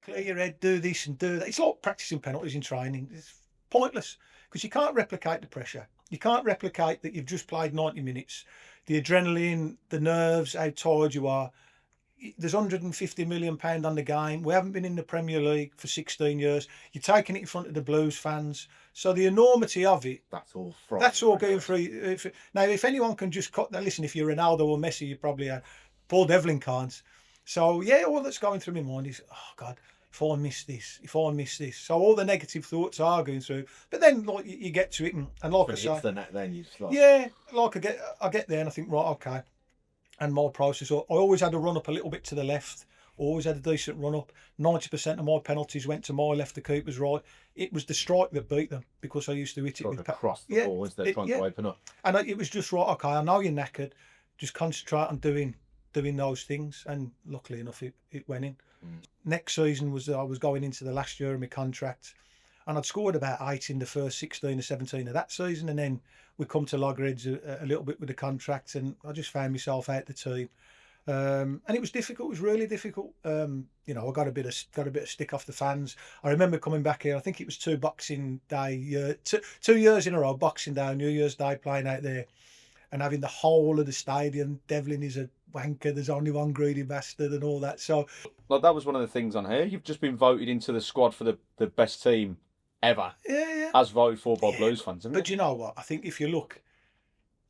clear your head, do this and do that. It's like practicing penalties in training. It's pointless because you can't replicate the pressure. You can't replicate that you've just played 90 minutes. The adrenaline, the nerves, how tired you are. There's £150 million on the game. We haven't been in the Premier League for 16 years. You're taking it in front of the Blues fans. So the enormity of it, That's all going through. Now, if anyone can just cut that, listen, if you're Ronaldo or Messi, you probably Paul Devlin can't. So, yeah, all that's going through my mind is, oh, God, if I miss this. So all the negative thoughts are going through. But then, like, you get to it, and like I say, the net, then you just like, yeah, like I get there and I think, right, okay. And my process, I always had a run up a little bit to the left. Always had a decent run up. 90% of my penalties went to my left, the keeper's right. It was the strike that beat them because I used to hit it with across the ball instead of trying to open up. And it was just right. Okay, I know you're knackered. Just concentrate on doing those things. And luckily enough, it went in. Next season I was going into the last year of my contract, and I'd scored about 8 in the first 16 or 17 of that season, and then we come to loggerheads a little bit with the contract, and I just found myself out the team. And it was difficult. It was really difficult. I got a bit of stick off the fans. I remember coming back here. I think it was 2 Boxing Day, 2 years in a row, Boxing Day, New Year's Day, playing out there, and having the whole of the stadium. Devlin is a wanker. There's only one greedy bastard, and all that. So, like, that was one of the things on here. You've just been voted into the squad for the best team ever. Yeah. As voted for by Blues fans, but you know what? I think if you look,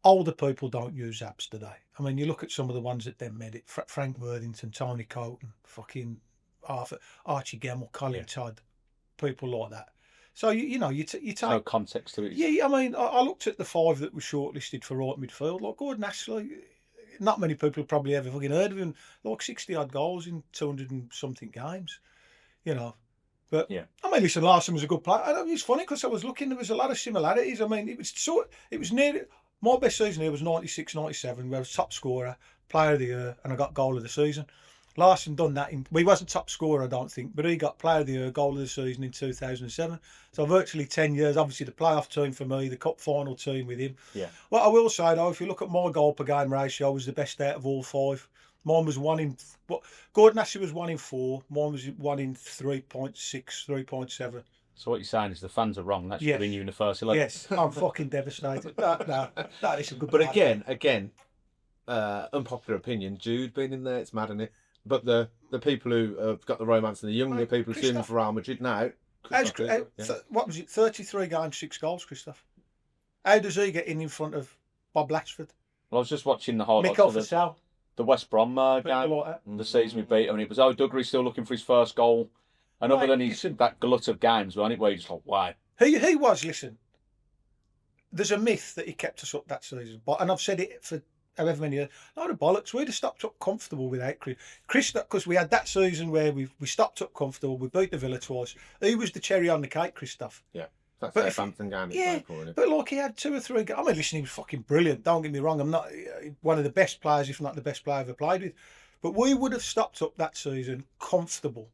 older people don't use apps today. I mean, you look at some of the ones that then made it. Frank Erdington, Tony Colton, fucking Archie Gemmell, Colin Todd, people like that. So you take no context to it. Yeah, I mean, I looked at the 5 that were shortlisted for right midfield. Like Gordon Ashley, not many people have probably ever fucking heard of him. Like 60 odd goals in 200 and something games. But yeah, I mean, listen, Larson was a good player. And it's funny because I was looking, there was a lot of similarities. I mean, it was near. My best season here was 96, 97, where I was top scorer, player of the year, and I got goal of the season. Larson done that. He wasn't top scorer, I don't think, but he got player of the year, goal of the season in 2007. So virtually 10 years. Obviously, the playoff team for me, the cup final team with him. Yeah. Well, I will say though, if you look at my goal per game ratio, I was the best out of all 5. Mine was 1 in. Gordon Ashley was 1 in 4. Mine was 1 in 3.6, 3.7. So what you're saying is the fans are wrong. That's putting you in the first 11. Yes, I'm fucking devastated. That is a good. But again, unpopular opinion. Jude being in there, it's mad, isn't it? But the people who have got the romance and the younger people who's in for Real Madrid now. What was it? 33 games, 6 goals, Christoph. How does he get in front of Bob Latchford? Well, I was just watching the highlights of the West Brom game, like the season we beat, and it was Duggery's still looking for his first goal. And other than that glut of games, wasn't it, where you just like, wow. He was, listen, there's a myth that he kept us up that season. And I've said it for however many years. No, the bollocks. We'd have stopped up comfortable without Chris. Because we had that season where we stopped up comfortable. We beat the Villa twice. He was the cherry on the cake, Christoph. Yeah. That's their Southampton game. Yeah, but like he had 2 or 3. I mean, listen, he was fucking brilliant. Don't get me wrong. I'm not one of the best players, if not the best player I've ever played with. But we would have stopped up that season comfortable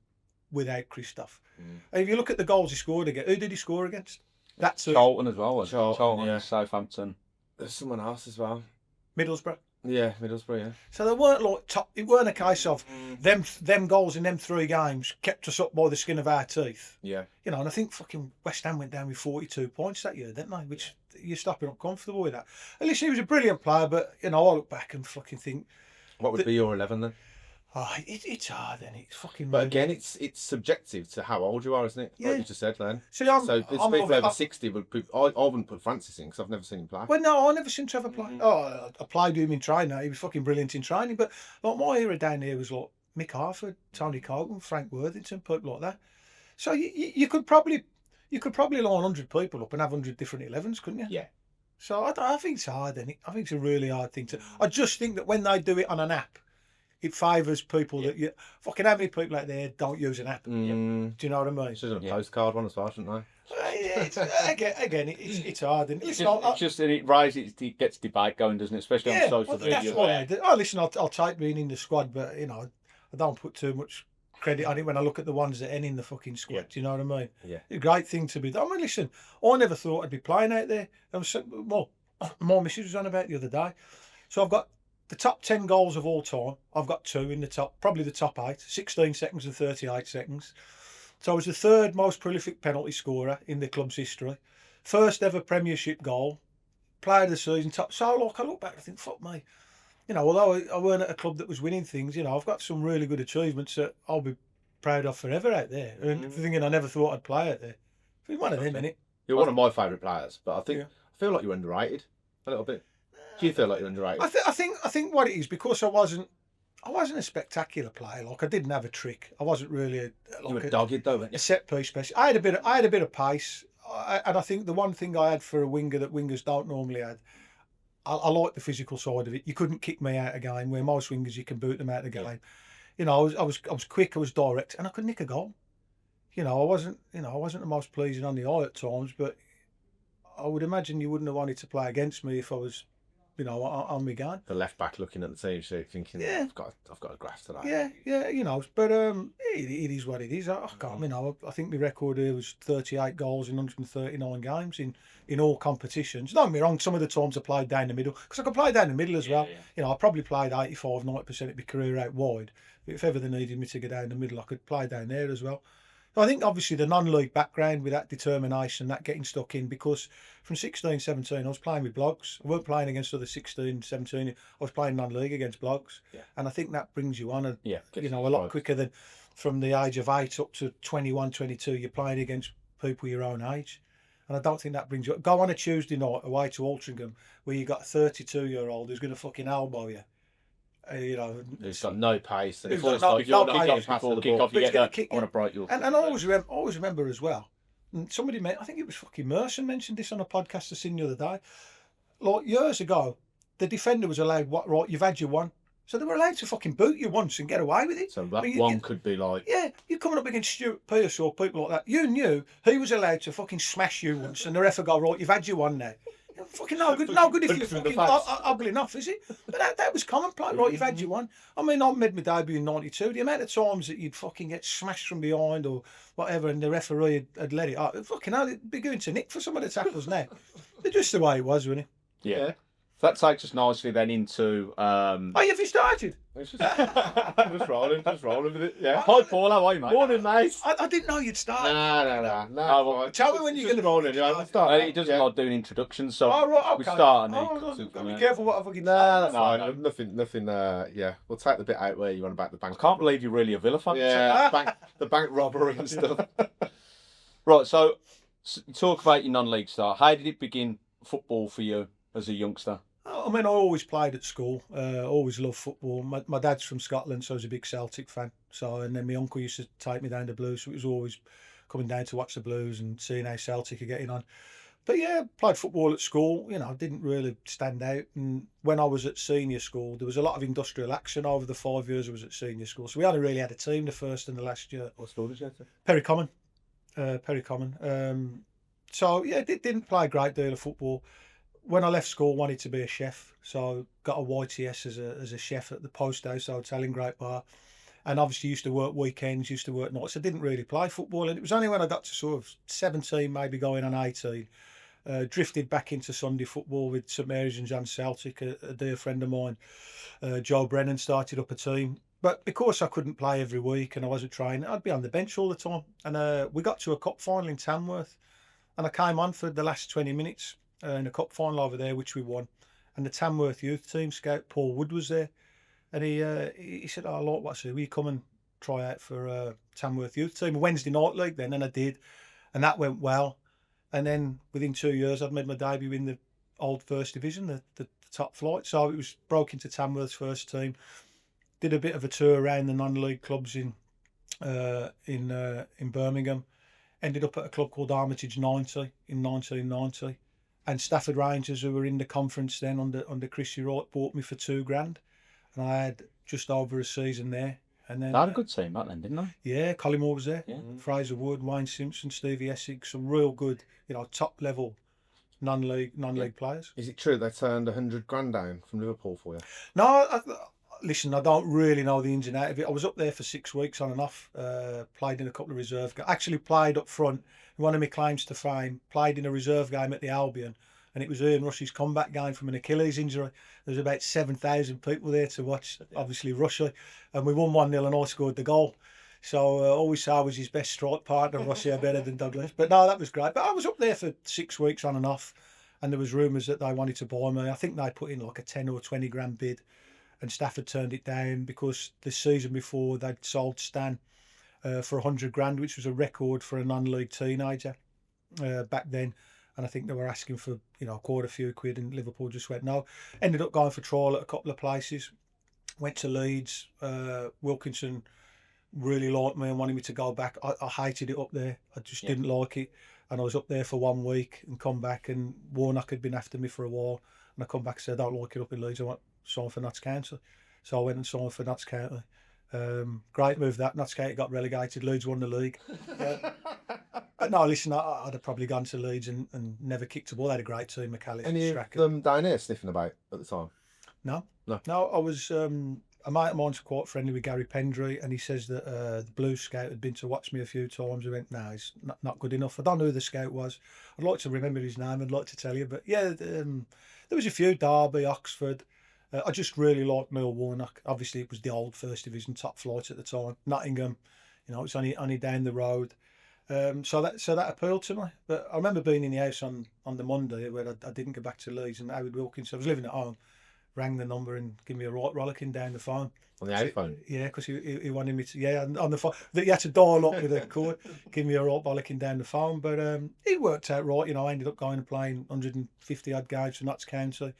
without Christoph. And if you look at the goals he scored against, who did he score against? That's Charlton as well. Charlton, Southampton. There's someone else as well. Middlesbrough. Yeah, Middlesbrough. Yeah. So they weren't like top. It weren't a case of them goals in them 3 games kept us up by the skin of our teeth. Yeah. And I think fucking West Ham went down with 42 points that year, didn't they? Which you're stopping up comfortable with that. At least he was a brilliant player, but I look back and fucking think. What would be your 11 then? Oh, it's hard, and it's fucking. But again, it's subjective to how old you are, isn't it? Yeah. Like you just said, then. So people over 60 would put. I wouldn't put Francis in because I've never seen him play. Well, no, I never seen Trevor play. Oh, I played with him in training. He was fucking brilliant in training. But like my era down here was like Mick Harford, Tony Colton, Frank Worthington, people like that. So you could probably line 100 people up and have 100 different 11s, couldn't you? Yeah. So I think it's hard, isn't it? I think it's a really hard thing to. I just think that when they do it on an app, it favours people that you fucking. How many people out there don't use an app? Do you know what I mean? It's just a postcard one as well, shouldn't they? Again, it's hard. And it gets debate going, doesn't it? Especially on social media. That's why I do. Oh, listen, I'll take being in the squad, but I don't put too much credit on it when I look at the ones that ain't in the fucking squad. Yeah. Do you know what I mean? Yeah. It's a great thing to be done. I mean, listen, I never thought I'd be playing out there. My missus was on about the other day. So I've got the top 10 goals of all time, I've got 2 in the top, probably the top 8, 16 seconds and 38 seconds. So I was the 3rd most prolific penalty scorer in the club's history. First ever Premiership goal, player of the season, top. So like, I look back and I think, fuck me. You know, although I weren't at a club that was winning things, you know, I've got some really good achievements that I'll be proud of forever out there. And thinking I never thought I'd play out there. It's one of them, innit? You're one of my favourite players, but I feel like you're underrated a little bit. Do you feel like you're underrated? I think what it is, because I wasn't a spectacular player. Like, I didn't have a trick. I wasn't really You were dogged though, weren't you? a set piece specialist. I had a bit of pace, and I think the one thing I had for a winger that wingers don't normally have, I like the physical side of it. You couldn't kick me out of game, where most wingers you can boot them out of the game. You know, I was quick, I was direct, and I could nick a goal. You know, I wasn't the most pleasing on the eye at times, but I would imagine you wouldn't have wanted to play against me if I was, you know, on my game. The left back looking at the team sheet, thinking, Yeah. I've got a graft to that. Yeah, you know, but it is what it is. I can't, you know, I think my record here was 38 goals in 139 games in all competitions. Don't get me wrong, some of the times I played down the middle, because I could play down the middle as well. Yeah. You know, I probably played 85, 90% of my career out wide. But if ever they needed me to go down the middle, I could play down there as well. So I think obviously the non-league background with that determination, that getting stuck in, because from 16, 17, I was playing with blogs. I weren't playing against other 16, 17. I was playing non-league against blogs. Yeah. And I think that brings you on, Yeah. you know, a lot quicker than from the age of 8 up to 21, 22, you're playing against people your own age. And I don't think that brings you up. Go on a Tuesday night away to Altrincham, where you got a 32-year-old who's going to fucking elbow you. You know, It's got no pace. And It's it's got like no you're pace. not Before the the ball. kick-off, you But get it's gonna that. kick I want to break you. and I always remember as well. And somebody, I think it was fucking Merson, mentioned this on a podcast I seen the other day. Like, years ago, the defender was allowed, what, right, you've had your one. So they were allowed to fucking boot you once and get away with it. So that I mean, one could be like, Yeah, you're coming up against Stuart Pearce or people like that. You knew he was allowed to fucking smash you once, and the ref would go, right, you've had your one now. Fucking no good if you're fucking ugly enough, is it? But that was commonplace, right? You've had your one. I mean, I made my debut in '92. The amount of times that you'd fucking get smashed from behind or whatever, and the referee had let it up. Fucking hell, it'd be going to nick for some of the tackles now. They're just the way it was, really. Yeah. That takes us nicely then into. Oh, have you started? just rolling with it. Yeah. Hi, Paul. How are you, mate? Morning, mate. I didn't know you'd started. No. well, tell me when you're just rolling. Yeah, we'll start. He doesn't like doing introductions, so Oh, right, okay. we start and then. Be careful what I fucking That's No, fine. no. Nothing. Yeah, we'll take the bit out where you're on about the bank. I can't believe you're really a Villa fan. Yeah, the bank robbery and stuff. Right, so talk about your non-league start. How did it begin football for you as a youngster? I mean, I always played at school. Always loved football. My dad's from Scotland, so I was a big Celtic fan. So, and then my uncle used to take me down to Blues, so it was always coming down to watch the Blues and seeing how Celtic are getting on. But yeah, played football at school. You know, didn't really stand out. And when I was at senior school, there was a lot of industrial action over the 5 years I was at senior school. So we only really had a team the first and the last year. What school did you go to? Perry Common. So yeah, didn't play a great deal of football. When I left school, wanted to be a chef, so got a YTS as a chef at the Post House Hotel in Great Bar, and obviously used to work weekends, used to work nights. I didn't really play football, and it was only when I got to sort of 17, maybe going on 18, drifted back into Sunday football with St Mary's and John Celtic. A dear friend of mine, Joe Brennan, started up a team. But because I couldn't play every week and I wasn't training, I'd be on the bench all the time. And we got to a cup final in Tamworth, and I came on for the last 20 minutes. In a cup final over there, which we won, and the Tamworth youth team scout Paul Wood was there, and he said, "Oh, look, what's it? Will you come and try out for Tamworth youth team, a Wednesday night league?" Then, and I did, and that went well. And then within 2 years, I'd made my debut in the old first division, the top flight. So it was broke into Tamworth's first team. Did a bit of a tour around the non-league clubs in Birmingham. Ended up at a club called Armitage 90 in 1990. And Stafford Rangers, who were in the conference then under Chrissy Wright, bought me for $2,000, and I had just over a season there. And then They had a good team back then, didn't they? yeah, Collymore was there, Yeah. Fraser Wood, Wayne Simpson, Stevie Essex, some real good, top level non-league players. Is it true they turned $100,000 down from Liverpool for you? No, listen, I don't really know the ins and outs of it. I was up there for 6 weeks on and off. Played in a couple of reserve games. Actually played up front. One of my claims to fame, played in a reserve game at the Albion and it was Ian Rush's comeback game from an Achilles injury. There was about 7,000 people there to watch, obviously Rushy, and we won 1-0 and I scored the goal. So all we saw was his best strike partner, Rushy, better than Douglas. But no, that was great. But I was up there for 6 weeks on and off, and there was rumours that they wanted to buy me. I think they put in like a 10 or 20 grand bid, and Stafford turned it down because the season before they'd sold Stan for 100 grand, which was a record for a non-league teenager back then. And I think they were asking for, quite a few quid, and Liverpool just went no. Ended up going for trial at a couple of places. Went to Leeds. Wilkinson really liked me and wanted me to go back. I hated it up there. I just didn't like it. And I was up there for 1 week and come back, and Warnock had been after me for a while. And I come back and said, I don't like it up in Leeds. I want to sign for Notts County. So I went and signed for Notts County. Great move that. Notts County got relegated. Leeds won the league. But no, listen, I'd have probably gone to Leeds and never kicked a ball. They had a great team, McAllister. Any of them down here sniffing about at the time? No. I was a mate of mine's quite friendly with Gary Pendry, and he says that the Blue Scout had been to watch me a few times. He went, no, he's not good enough. I don't know who the scout was. I'd like to remember his name. I'd like to tell you, but yeah, there was a few. Derby, Oxford. I just really liked Neil Warnock. Obviously, it was the old First Division top flight at the time. Nottingham, it's only down the road. So that appealed to me. But I remember being in the house on the Monday where I didn't go back to Leeds, and Howard Wilkins, I was living at home, rang the number and gave me a right rollicking down the phone. On the iPhone? Yeah, because he wanted me to, on the phone. You had to dial up with a cord, give me a right rollicking down the phone. But it worked out right. I ended up going and playing 150 odd games for Notts County,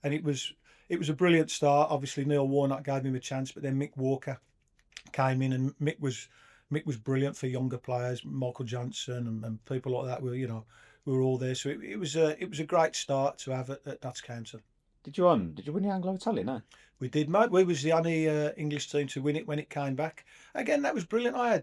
and it was a brilliant start. Obviously, Neil Warnock gave me a chance, but then Mick Walker came in, and Mick was brilliant for younger players, Michael Johnson and people like that. We were all there, so it was a great start to have at Notts County. Did you win the Anglo-Italian? No? We did, mate. We was the only English team to win it when it came back. Again, that was brilliant. I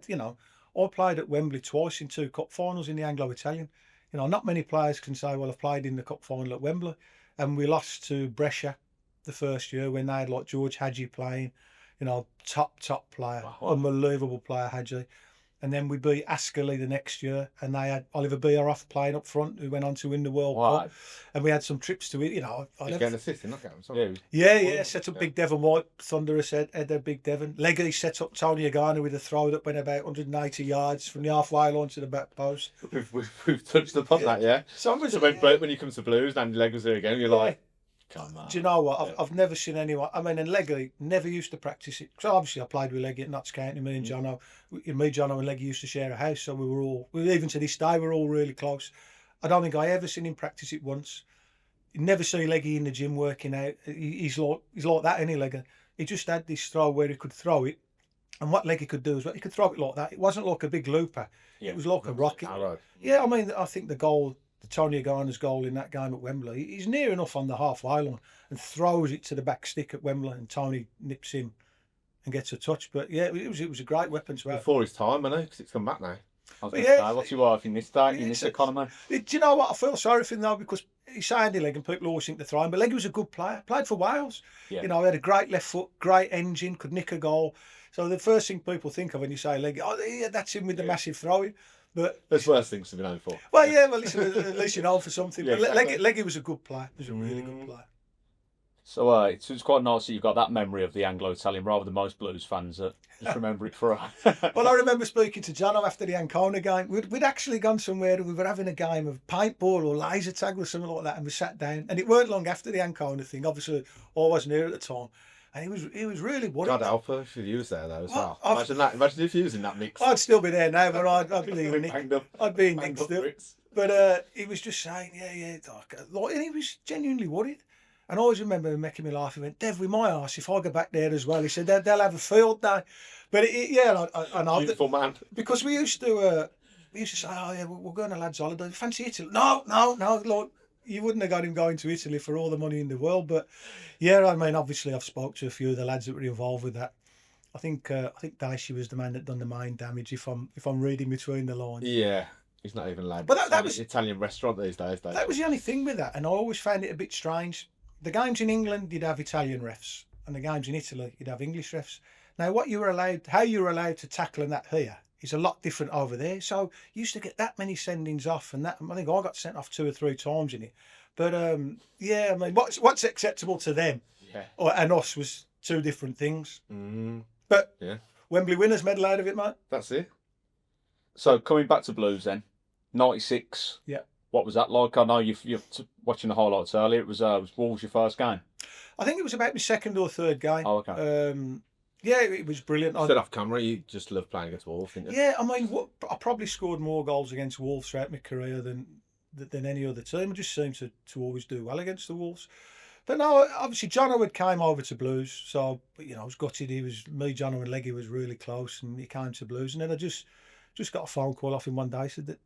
played at Wembley twice in 2 cup finals in the Anglo-Italian. Not many players can say, well, I've played in the cup final at Wembley. And we lost to Brescia the first year when they had like George Hadji playing, top player, unbelievable player Hadji. And then we beat Ascoli the next year, and they had Oliver Bierhoff playing up front, who went on to win the World Cup. And we had some trips to it, He's getting an assist in knockouts. Yeah, set up Big Devon White, Thunderous had their Big Devon. Leggy set up Tony Agana with a throw that went about 180 yards from the halfway line to the back post. We've touched upon that, yeah. So when you come to Blues, Andy Legg was there again, you're like, come on. Do you know what? I've never seen anyone. I mean, and Leggy never used to practice it. So obviously, I played with Leggy at Notts County. Me, Jono, and Leggy used to share a house. So we were all, even to this day, we're all really close. I don't think I ever seen him practice it once. You never see Leggy in the gym working out. He's like that, isn't he, Leggy? He just had this throw where he could throw it, and what Leggy could do is he could throw it like that. It wasn't like a big looper. Yeah. It was like a rocket. Right. Yeah, I mean, I think the goal. Tony Agana's goal in that game at Wembley, he's near enough on the halfway line and throws it to the back stick at Wembley, and Tony nips him and gets a touch. But yeah, it was a great weapon to have. Before his time, I know, because it's come back now. I was going to say, what's your wife in this day, in this economy? Do you know what? I feel sorry for him though, because he's Andy Legg and people always think to throw him, but Legg was a good player, played for Wales. Yeah. He had a great left foot, great engine, could nick a goal. So the first thing people think of when you say Legg, that's him with the massive throwing. But there's worse things to be known for. Well, yeah, listen, at least you know for something. Yeah, but exactly. Leggy was a good player. He was a really good player. So it's quite nice that you've got that memory of the Anglo-Italian rather than most Blues fans that just remember it for Well, I remember speaking to Jono after the Ancona game. We'd actually gone somewhere and we were having a game of paintball or laser tag or something like that, and we sat down. And it weren't long after the Ancona thing. Obviously, I wasn't here at the time. And he was really worried. God help her if you was there though as well. Imagine that. Imagine if you was in that mix. I'd still be there now, but I'd be in Nick. I'd be in Nick still. Bricks. But he was just saying, and he was genuinely worried. And I always remember him making me laugh. He went, Dev, with my arse, if I go back there as well, he said, they'll have a field day. But I know. Beautiful man. Because we used to say, we're going to lads' holiday. Fancy Italy? No, Lord. You wouldn't have got him going to Italy for all the money in the world. But yeah, I mean, obviously I've spoke to a few of the lads that were involved with that. I think Dicey was the man that done the mind damage, if I'm reading between the lines. Yeah, he's not even allowed. But that was an Italian restaurant these days. That was the only thing with that, and I always found it a bit strange. The games in England, you'd have Italian refs, and the games in Italy, you'd have English refs. Now, how you were allowed to tackle that here is a lot different over there. So you used to get that many sendings off, and that I think I got sent off 2 or 3 times in it. But yeah, I mean, what's acceptable to them and us was two different things. But Wembley winners medal out of it, mate. That's it. So coming back to Blues then, 96. Yeah. What was that like? I know you're watching the highlights earlier. It was Wolves your first game? I think it was about my second or third game. Oh, okay. Yeah, it was brilliant. You said off camera, you just love playing against Wolves, didn't you? Yeah, I mean, I probably scored more goals against Wolves throughout my career than any other team. I just seem to always do well against the Wolves. But no, obviously John Howard came over to Blues, so I was gutted. John and Leggy was really close, and he came to Blues, and then I just got a phone call off him one day. Said that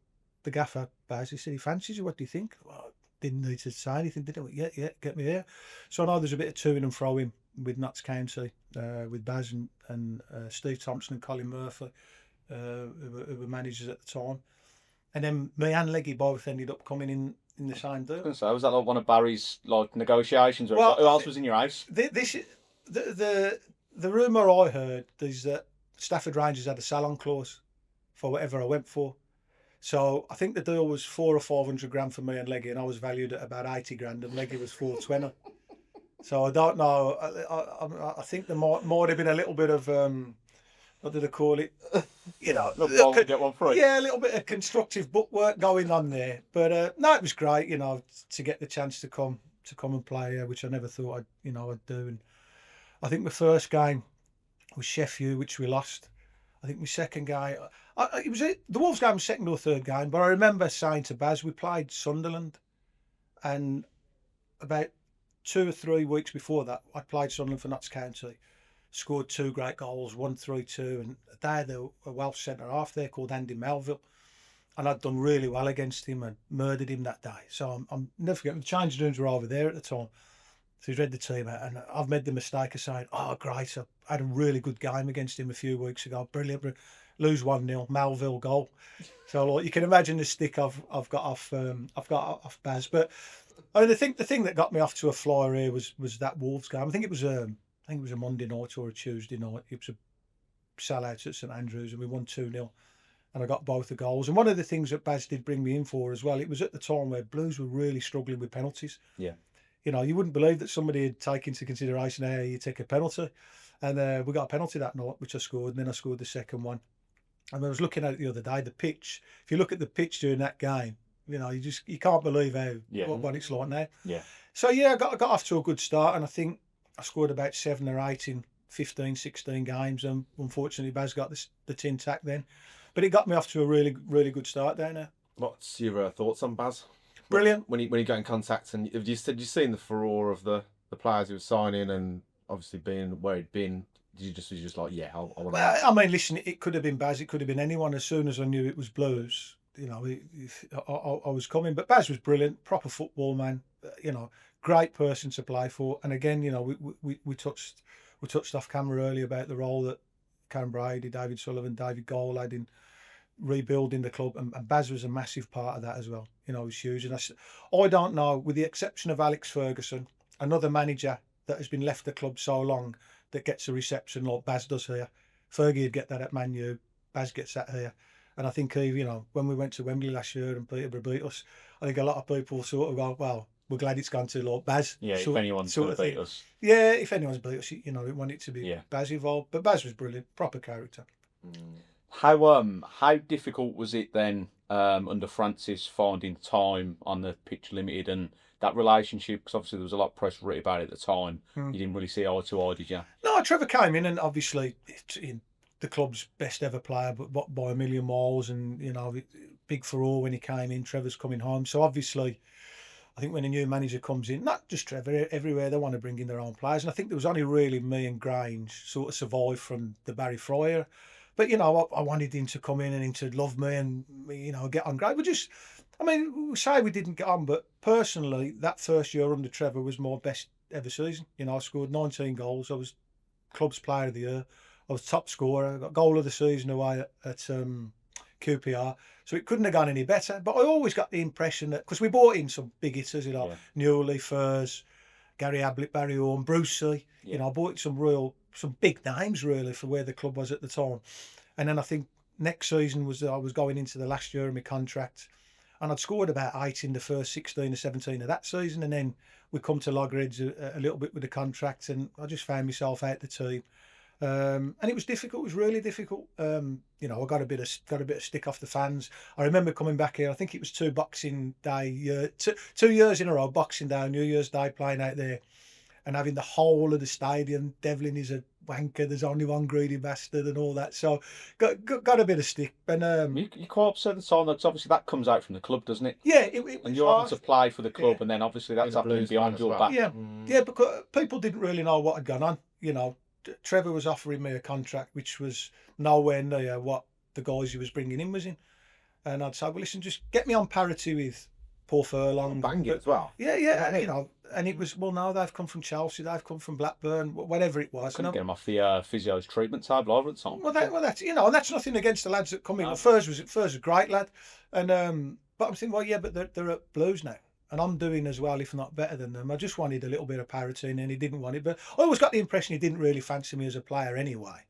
the gaffer, Baz, he said he fancies you. What do you think? Well, didn't need to say anything, did it? Yeah, get me here. So I know there's a bit of to and fro in with Notts County, with Baz and Steve Thompson and Colin Murphy, who were managers at the time. And then me and Leggy both ended up coming in the same deal. I was going to say, was that like one of Barry's negotiations? Well, who else was in your house? The rumour I heard is that Stafford Rangers had a salon clause for whatever I went for. So I think the deal was 400 or 500 grand for me and Leggy, and I was valued at about 80 grand, and Leggy was 420. So I don't know. I think there might have been a little bit of what do they call it? Get one free. Yeah, a little bit of constructive bookwork going on there. But no, it was great. To get the chance to come and play, which I never thought I'd do. And I think my first game was Sheffield, which we lost. I think my second game, the Wolves game was second or third game. But I remember saying to Baz, we played Sunderland, and about 2 or 3 weeks before that, I played Sunderland for Notts County. Scored 2 great goals, 1-3-2, and they had a Welsh centre half there called Andy Melville, and I'd done really well against him and murdered him that day. So I'm never forgetting, the changing rooms were over there at the time. So he's read the team out, and I've made the mistake of saying, "Oh, great! I had a really good game against him a few weeks ago. Brilliant! Lose 1-0, Melville goal." So you can imagine the stick I've got off Baz. But I mean, the thing that got me off to a flyer here was that Wolves game. I think it was a Monday night or a Tuesday night. It was a sellout at St Andrews, and we won 2-0. And I got both the goals. And one of the things that Baz did bring me in for as well, it was at the time where Blues were really struggling with penalties. Yeah. You wouldn't believe that somebody had taken into consideration how you take a penalty. And we got a penalty that night, which I scored, and then I scored the second one. And I was looking at it the other day, the pitch. If you look at the pitch during that game, you can't believe what it's like now. Yeah. So yeah, I got off to a good start, and I think I scored about 7 or 8 in 15, 16 games, and unfortunately Baz got the tin tack then. But it got me off to a really, really good start down there. What's your thoughts on Baz? Brilliant. When you got in contact, and have you seen the furore of the players he was signing, and obviously being where he'd been, did you just like, yeah, I want to... Well, I mean, listen, it could have been Baz, it could have been anyone. As soon as I knew it was Blues, I was coming. But Baz was brilliant, proper football man, great person to play for. And again, we touched off camera earlier about the role that Karen Brady, David Sullivan, David Gold had in rebuilding the club, and Baz was a massive part of that as well. It was huge. And I don't know, with the exception of Alex Ferguson, another manager that has been left the club so long that gets a reception like Baz does here. Fergie would get that at Man U, Baz gets that here. And I think, when we went to Wembley last year and Peterborough beat us, I think a lot of people sort of go, well, we're glad it's gone to like Baz. Yeah, if anyone's going to beat us. Yeah, if anyone's beat us, we want it to be Baz involved. But Baz was brilliant, proper character. How difficult was it then under Francis finding time on the pitch limited and that relationship? Because obviously there was a lot of press written about it at the time. You didn't really see eye to eye, did you? No, Trevor came in, and obviously the club's best ever player, but by a million miles, and big for all when he came in. Trevor's coming home, so obviously I think when a new manager comes in, not just Trevor, everywhere they want to bring in their own players. And I think there was only really me and Grange sort of survived from the Barry Fryer. But, I wanted him to come in and him to love me and, get on great. We say we didn't get on, but personally, that first year under Trevor was my best ever season. I scored 19 goals. I was club's player of the year. I was top scorer. I got goal of the season away at QPR. So it couldn't have gone any better. But I always got the impression that, because we bought in some big hitters, Newley, Furs, Gary Ablett, Barry Orme, Brucey. I bought some big names really for where the club was at the time. And then I think next season I was going into the last year of my contract, and I'd scored about 8 in the first 16 or 17 of that season, and then we come to loggerheads a little bit with the contract, and I just found myself out the team. And it was difficult. It was really difficult. You know, I got a bit of stick off the fans. I remember coming back here. I think it was 2 Boxing Day, 2 years in a row, Boxing Day and New Year's Day, playing out there, and having the whole of the stadium. Devlin is a wanker. There's only one greedy bastard, and all that. So got a bit of stick. And you quite upset the time, because obviously that comes out from the club, doesn't it? yeah, it And you're having to play for the club, Yeah. and then obviously that's In the happening Blues behind fan your as well. back. Yeah, yeah, because people didn't really know what had gone on. You know, Trevor was offering me a contract which was nowhere near what the guys he was bringing in was in, and I'd say, well, listen, just get me on parity with Paul Furlong. Bang it But- as well. Yeah, Yeah, you know, and it was, well, no, they've come from Chelsea, they've come from Blackburn, whatever it was. Couldn't And get him off the physio's treatment table either at the time. well, that's you know, and that's nothing against the lads that come in. No. Well, Furs was a great lad, and but I'm thinking, well, yeah, but they're at Blues now, and I'm doing as well, if not better than them. I just wanted a little bit of parity, and he didn't want it. But I always got the impression he didn't really fancy me as a player anyway.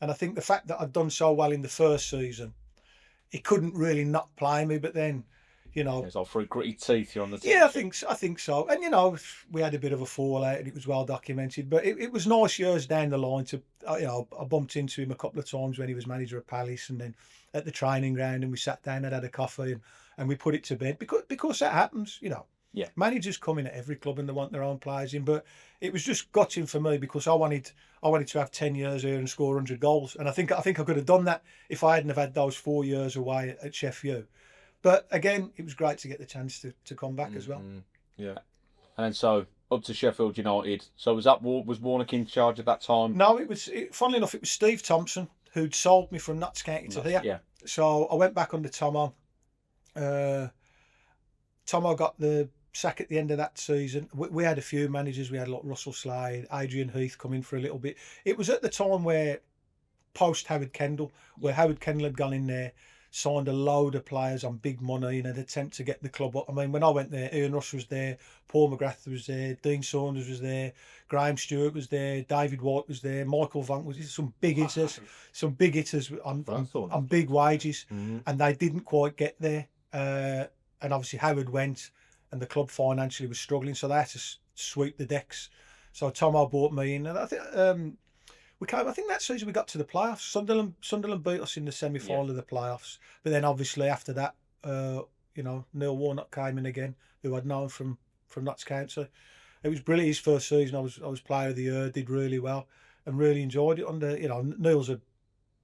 And I think the fact that I'd done so well in the first season, he couldn't really not play me. But then, you know, It's all through gritty teeth. You're on the team. yeah, I think so. And you know, we had a bit of a fallout, and it was well documented. But it was nice years down the line to, you know, I bumped into him a couple of times when he was manager of Palace, and then at the training ground, and we sat down and had a coffee, and we put it to bed because that happens, you know. Yeah. Managers come in at every club and they want their own players in, but it was just gutting for me because I wanted to have 10 years here and score 100 goals, and I think I could have done that if I hadn't have had those 4 years away at Sheffield. But again, it was great to get the chance to come back as well. Yeah. And then so up to Sheffield United. So was Warnock in charge at that time? No, funnily enough, it was Steve Thompson who'd sold me from Notts County to here. Yeah. So I went back under Tomo. Tomo got the sack at the end of that season. We had a few managers. We had like Russell Slade, Adrian Heath come in for a little bit. It was at the time where post Howard Kendall, where Howard Kendall had gone in there, signed a load of players on big money in an attempt to get the club up. I mean, when I went there, Ian Rush was there, Paul McGrath was there, Dean Saunders was there, Graham Stewart was there, David White was there, Michael Vank was there, some big hitters on big wages, and they didn't quite get there. And obviously Howard went, and the club financially was struggling, so they had to sweep the decks. So Tomo brought me in, and I think I think that season we got to the playoffs. Sunderland beat us in the semi-final of the playoffs. But then obviously after that, you know, Neil Warnock came in again, who I'd known from Notts County. It was brilliant. His first season, I was player of the year, did really well, and really enjoyed it. You know, Neil's a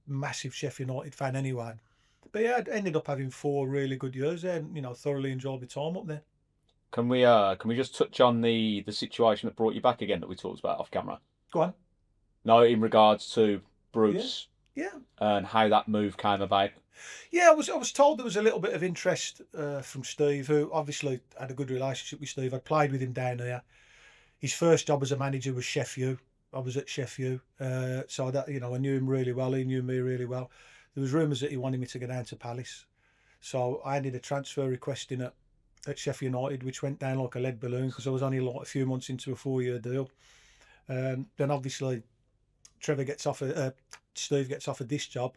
massive Sheffield United fan anyway. But yeah, I ended up having 4 really good years there, and you know, thoroughly enjoyed the time up there. Can we just touch on the situation that brought you back again that we talked about off camera? Go on. No, in regards to Bruce. Yeah. And how that move came about. Yeah, I was told there was a little bit of interest from Steve, who obviously had a good relationship with Steve. I'd played with him down here. His first job as a manager was Sheffield. I was at Sheffield, so that, you know, I knew him really well. He knew me really well. There was rumours that he wanted me to go down to Palace, so I handed a transfer request in at Sheffield United, which went down like a lead balloon because I was only like a few months into a 4-year deal. Then obviously Steve gets offered this job,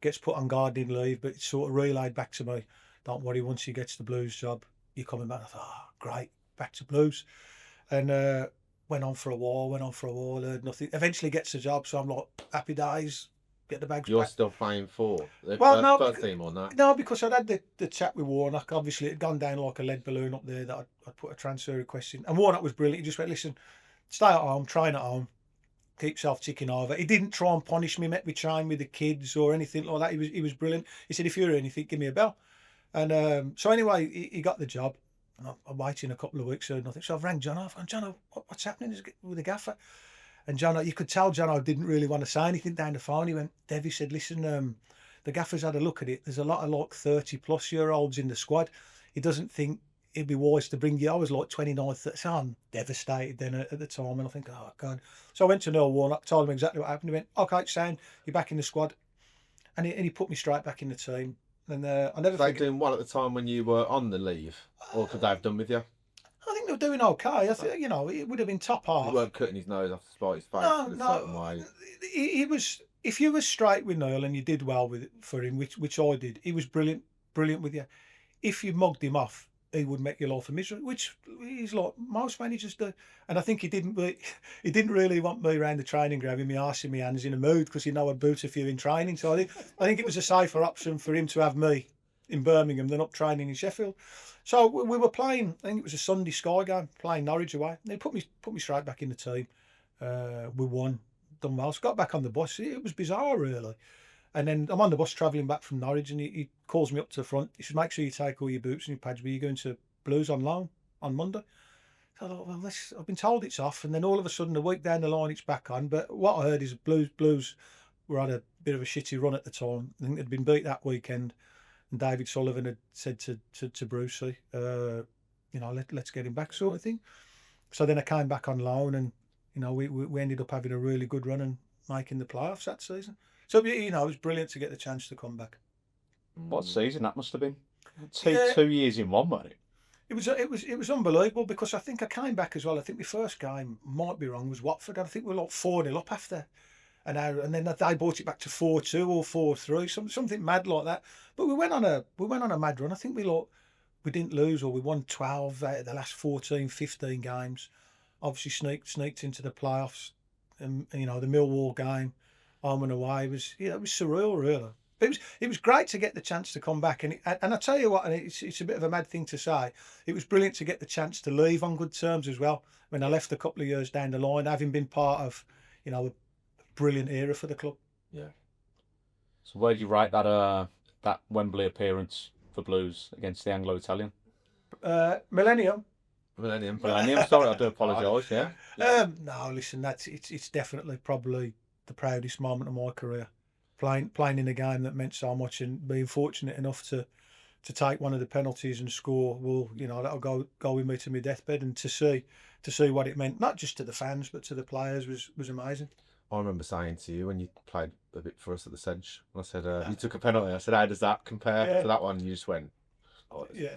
gets put on gardening leave, but it's sort of relayed back to me, don't worry, once he gets the Blues job, you're coming back. I thought, oh, great, back to Blues. And went on for a while, heard nothing. Eventually gets the job, so I'm like, happy days, get the bags You're back. still playing for the Well, first team or not? No, because I'd had the chat with Warnock. Obviously, it had gone down like a lead balloon up there that I'd put a transfer request in. And Warnock was brilliant. He just went, listen, stay at home, train at home, keep yourself ticking over. He didn't try and punish me, make me train with the kids or anything like that. He was brilliant. He said, if you hear anything, give me a bell. And so anyway, he got the job. And I'm waiting a couple of weeks, heard nothing. So I've rang John. I've gone, John, what's happening with the gaffer? And John, you could tell John didn't really want to say anything down the phone. He went, Dev, he said, listen, the gaffer's had a look at it. There's a lot of like 30-plus-year-olds in the squad. He doesn't think it'd be wise to bring you. I was like 29, 30, so I'm devastated then at the time. And I think, oh, God. So I went to Neil Warnock, told him exactly what happened. He went, okay, Sam, you're back in the squad. And he put me straight back in the team. And I never Were they forget. doing well at the time when you were on the leave? Or could they have done with you? I think they were doing okay. I think, you know, it would have been top half. You weren't cutting his nose off to spite his face No, in a no. certain way. He was. If you were straight with Neil and you did well for him, which I did, he was brilliant with you. if you mugged him off, he would make your life a misery, which is like most managers do. And I think he didn't really want me around the training ground with me arse in my hands in a mood, because he know I'd boot a few in training. So I think it was a safer option for him to have me in Birmingham than up training in Sheffield. So we were playing, I think it was a Sunday Sky game, playing Norwich away. They put me straight back in the team. We won, done well. So got back on the bus. It was bizarre, really. And then I'm on the bus travelling back from Norwich, and he calls me up to the front. He says, make sure you take all your boots and your pads, but you're going to Blues on loan on Monday. So I thought, well, I've been told it's off, and then all of a sudden, a week down the line, it's back on. But what I heard is Blues were had a bit of a shitty run at the time. I think they'd been beat that weekend, and David Sullivan had said to Brucey, let's get him back, sort of thing. So then I came back on loan, and we ended up having a really good run and making the playoffs that season. So it was brilliant to get the chance to come back. What season that must have been? 2 years in one, wasn't it? It was unbelievable, because I think I came back as well. I think my first game, might be wrong, was Watford. I think we were like 4-0 up after an hour, and then they brought it back to 4-2 or 4-3, something mad like that. But we went on a mad run. I think we didn't lose, or we won 12 out of the last 14, 15 games. Obviously sneaked into the playoffs, and the Millwall game, home and away, it was surreal, really. But it was great to get the chance to come back, and I tell you what, and it's a bit of a mad thing to say, it was brilliant to get the chance to leave on good terms as well. When I left a couple of years down the line, having been part of a brilliant era for the club. Yeah. So where do you rate that Wembley appearance for Blues against the Anglo-Italian? Millennium. Sorry, I do apologise. Yeah. No, listen, it's definitely probably the proudest moment of my career. Playing in a game that meant so much, and being fortunate enough to take one of the penalties and score. Well, that'll go with me to my deathbed, and to see what it meant, not just to the fans but to the players, was amazing. I remember saying to you when you played a bit for us at the Sedge, I said, you took a penalty. I said, how does that compare to that one? You just went, we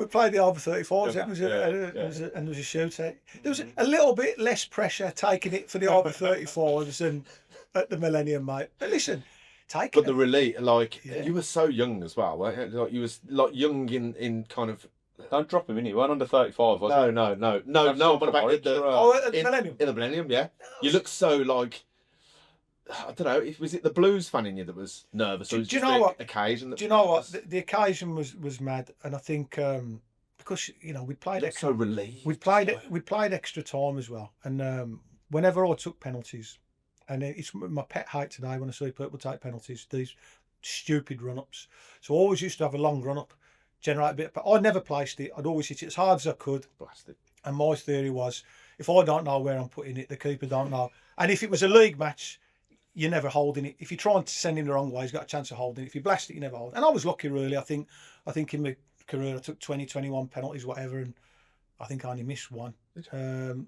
played the over 35s. It was and there was a shootout. There was a little bit less pressure taking it for the over 35s than at the Millennium, mate. But listen, the relief, you were so young as well, weren't you? Like, you was young in kind of. Don't drop him in. You weren't under 35, was it? No. But about at the Millennium. In the Millennium, yeah. You look so I don't know. Was it the Blues fan in you that was nervous? Do you know what? Occasion. Do you know what? The occasion was mad, and I think because we played extra. So relieved. We played extra time as well, and whenever I took penalties, and it's my pet hate today when I see people take penalties, these stupid run-ups. So I always used to have a long run-up, generate a bit, but I never placed it. I'd always hit it as hard as I could. Blast it. And my theory was, if I don't know where I'm putting it, the keeper don't know. And if it was a league match, you're never holding it. If you're trying to send him the wrong way, he's got a chance of holding it. If you blast it, you never hold it. And I was lucky, really. I think in my career I took 20, 21 penalties, whatever, and I think I only missed one.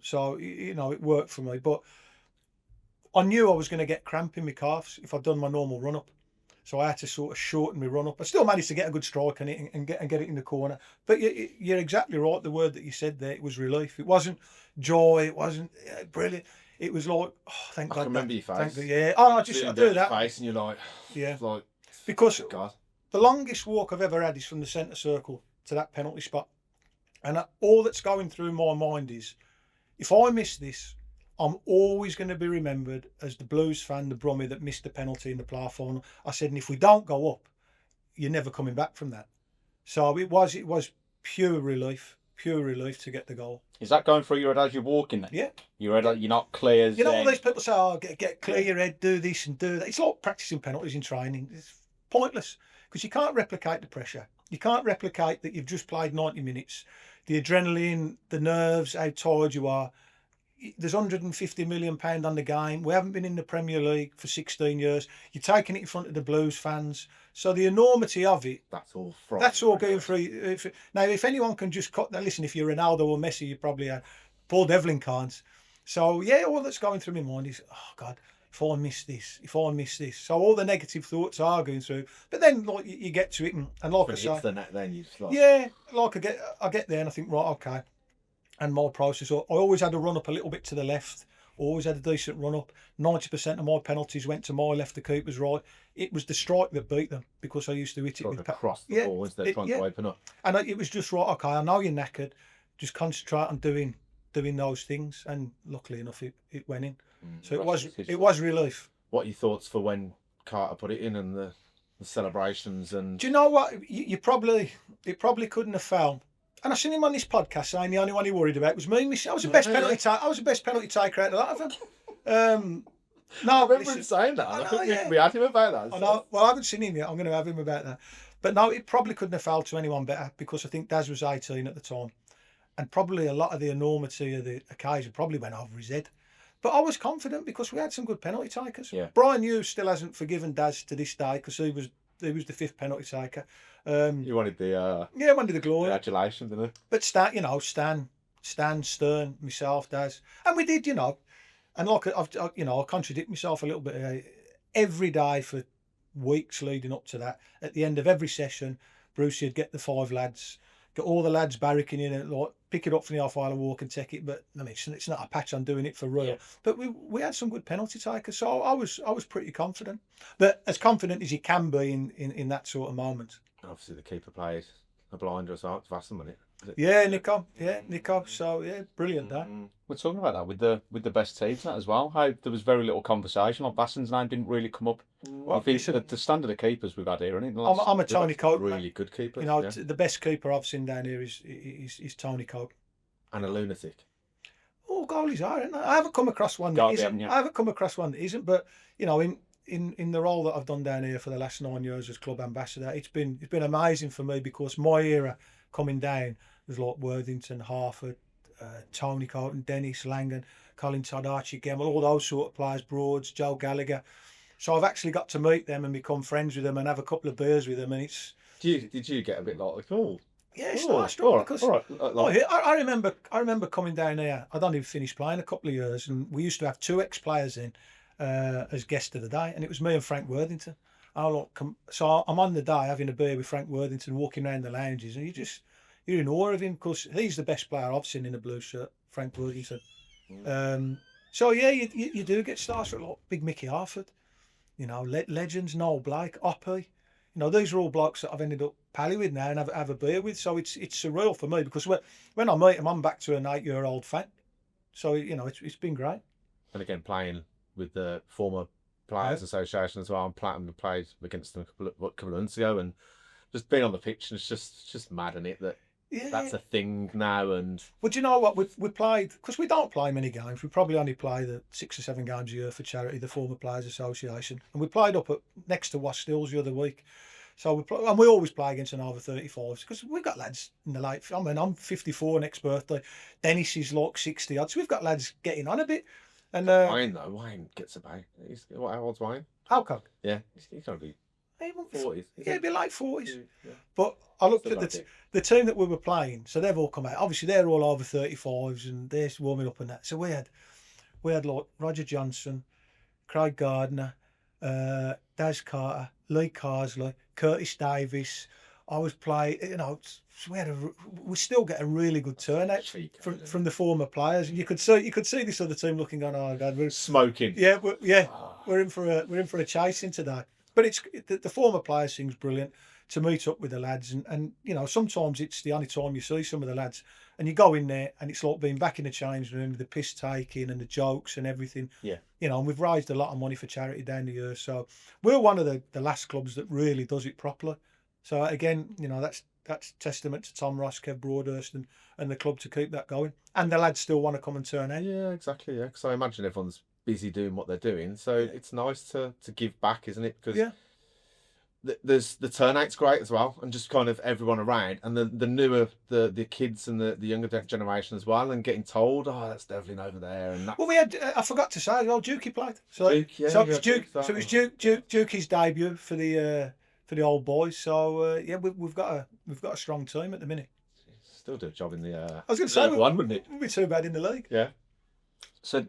So it worked for me. But I knew I was going to get cramp in my calves if I'd done my normal run-up. So I had to sort of shorten my run-up. I still managed to get a good strike on it and get it in the corner. But you're exactly right. The word that you said there, it was relief. It wasn't joy. It wasn't brilliant. It was like, oh, thank God. I can remember your face. Yeah. Oh, I do that. Face and you're like, yeah. Like, because God. The longest walk I've ever had is from the centre circle to that penalty spot. And all that's going through my mind is, if I miss this, I'm always going to be remembered as the Blues fan, the Brummie that missed the penalty in the playoff final. I said, and if we don't go up, you're never coming back from that. So it was pure relief to get the goal. Is that going through your head as you're walking then? Yeah. Your head, you're not clear. All these people say, oh, get clear your head, do this and do that. It's like practicing penalties in training. It's pointless, because you can't replicate the pressure. You can't replicate that you've just played 90 minutes. The adrenaline, the nerves, how tired you are. There's £150 million on the game. We haven't been in the Premier League for 16 years. You're taking it in front of the Blues fans. So the enormity of it, that's all going through. Now, if anyone can just cut that, listen, if you're Ronaldo or Messi, you probably are. Paul Devlin can't. So, yeah, all that's going through my mind is, oh, God, if I miss this. So all the negative thoughts are going through. But then, you get to it, and like I say, the net, then I get there and I think, right, okay. And my process, I always had to run up a little bit to the left always had a decent run up. 90% of my penalties went to my left, the keeper's right. It was the strike that beat them because I used to hit it with across the ball instead of trying to open up. And it was just right. Okay, I know you're knackered. Just concentrate on doing those things, and luckily enough, it went in. So it was relief. What are your thoughts for when Carter put it in and the celebrations? And do you know what? It probably couldn't have fell. And I seen him on this podcast saying the only one he worried about was me. I was the best penalty taker. I was the best penalty taker out of that of them. No, I remember him saying that. I think we had him about that. I know. Well, I haven't seen him yet. I'm going to have him about that. But no, it probably couldn't have fell to anyone better because I think Daz was 18 at the time. And probably a lot of the enormity of the occasion probably went over his head. But I was confident because we had some good penalty takers. Yeah. Brian Hughes still hasn't forgiven Daz to this day because he was the 5th penalty taker. You wanted the I wanted the glory. Congratulations, didn't you? But Stan, Stern, myself, Daz, and we did, and like I contradict myself a little bit. Every day for weeks leading up to that, at the end of every session, Brucey'd get the 5 lads, get all the lads barracking in and like pick it up from the half-mile walk and take it. But I mean, it's not a patch on doing it for real. Yeah. But we had some good penalty takers, so I was pretty confident, but as confident as you can be in that sort of moment. Obviously, the keeper played a blinder as well. It's Vassam, wasn't it? Yeah, Nico. So brilliant that. We're talking about that with the best teams that as well. How there was very little conversation. Like Vassam's name didn't really come up. Well, I think the standard of keepers we've had here, isn't it? I'm a Tony Cope. Really good keeper. The best keeper I've seen down here is Tony Cope. And a lunatic. Oh, goalies are, aren't they? I haven't come across one that isn't. I haven't come across one that isn't. But in the role that I've done down here for the last 9 years as club ambassador, it's been amazing for me because my era coming down was like Worthington, Harford, Tony Colton, Dennis Langan, Colin Todd, Archie Gemmell, all those sort of players, Broads, Joe Gallagher. So I've actually got to meet them and become friends with them and have a couple of beers with them, and it's. Did you get a bit like oh? Yeah, it's starstruck because I remember coming down here. I'd only finished playing a couple of years, and we used to have 2 ex-players in as guests of the day, and it was me and Frank Worthington. So I'm on the day having a beer with Frank Worthington, walking around the lounges, and you're in awe of him because he's the best player I've seen in a blue shirt, Frank Worthington. So yeah, you do get starstruck like Big Mickey Harford, legends, Noel Blake, Oppie. These are all blokes that I've ended up pally with now and have a beer with. So it's surreal for me because when I meet them, I'm back to an 8-year-old fan. So it's been great. And again, playing with the former Players Association as well. I'm played against them a couple of months ago, and just being on the pitch, and it's just mad, isn't it? That's a thing now. And well, do you know what we played, because we don't play many games. We probably only play the 6 or 7 games a year for charity, the former Players Association, and we played up next to Wastills the other week. So we always play against an over 35s because we've got lads in the late. I mean, I'm 54 next birthday. Dennis is like 60 odd, so we've got lads getting on a bit. And Wayne gets about. How old's Wayne? Alcock. Yeah, he's got to be 40s. Yeah, it'd be late 40s. Yeah. But I looked at the team that we were playing, so they've all come out. Obviously, they're all over 35s and they're warming up and that. So we had like Roger Johnson, Craig Gardner, Daz Carter, Lee Carsley, Curtis Davis. I was playing, we still get a really good turnout from the former players. You could see this other team looking on. Oh God, we're smoking. Yeah, we're in for a chasing today. But it's the former players thing's brilliant to meet up with the lads, and sometimes it's the only time you see some of the lads, and you go in there and it's like being back in the change room with the piss taking and the jokes and everything. Yeah. And we've raised a lot of money for charity down the years, so we're one of the last clubs that really does it properly. So again, that's testament to Tom Ross, Kev Broadhurst and the club to keep that going. And the lads still want to come and turn out. Yeah, exactly, yeah. Because I imagine everyone's busy doing what they're doing. So it's nice to give back, isn't it? Because there's the turnout's great as well, and just kind of everyone around, and the newer the kids and the younger generation as well, and getting told, oh, that's Devlin over there. And well, we had I forgot to say, Dukey played. So Duke, yeah, so it was Dukey's debut for the old boys. So we've got a strong team at the minute. Still do a job in the. I was going to say one, wouldn't it? Wouldn't be too bad in the league. Yeah. So,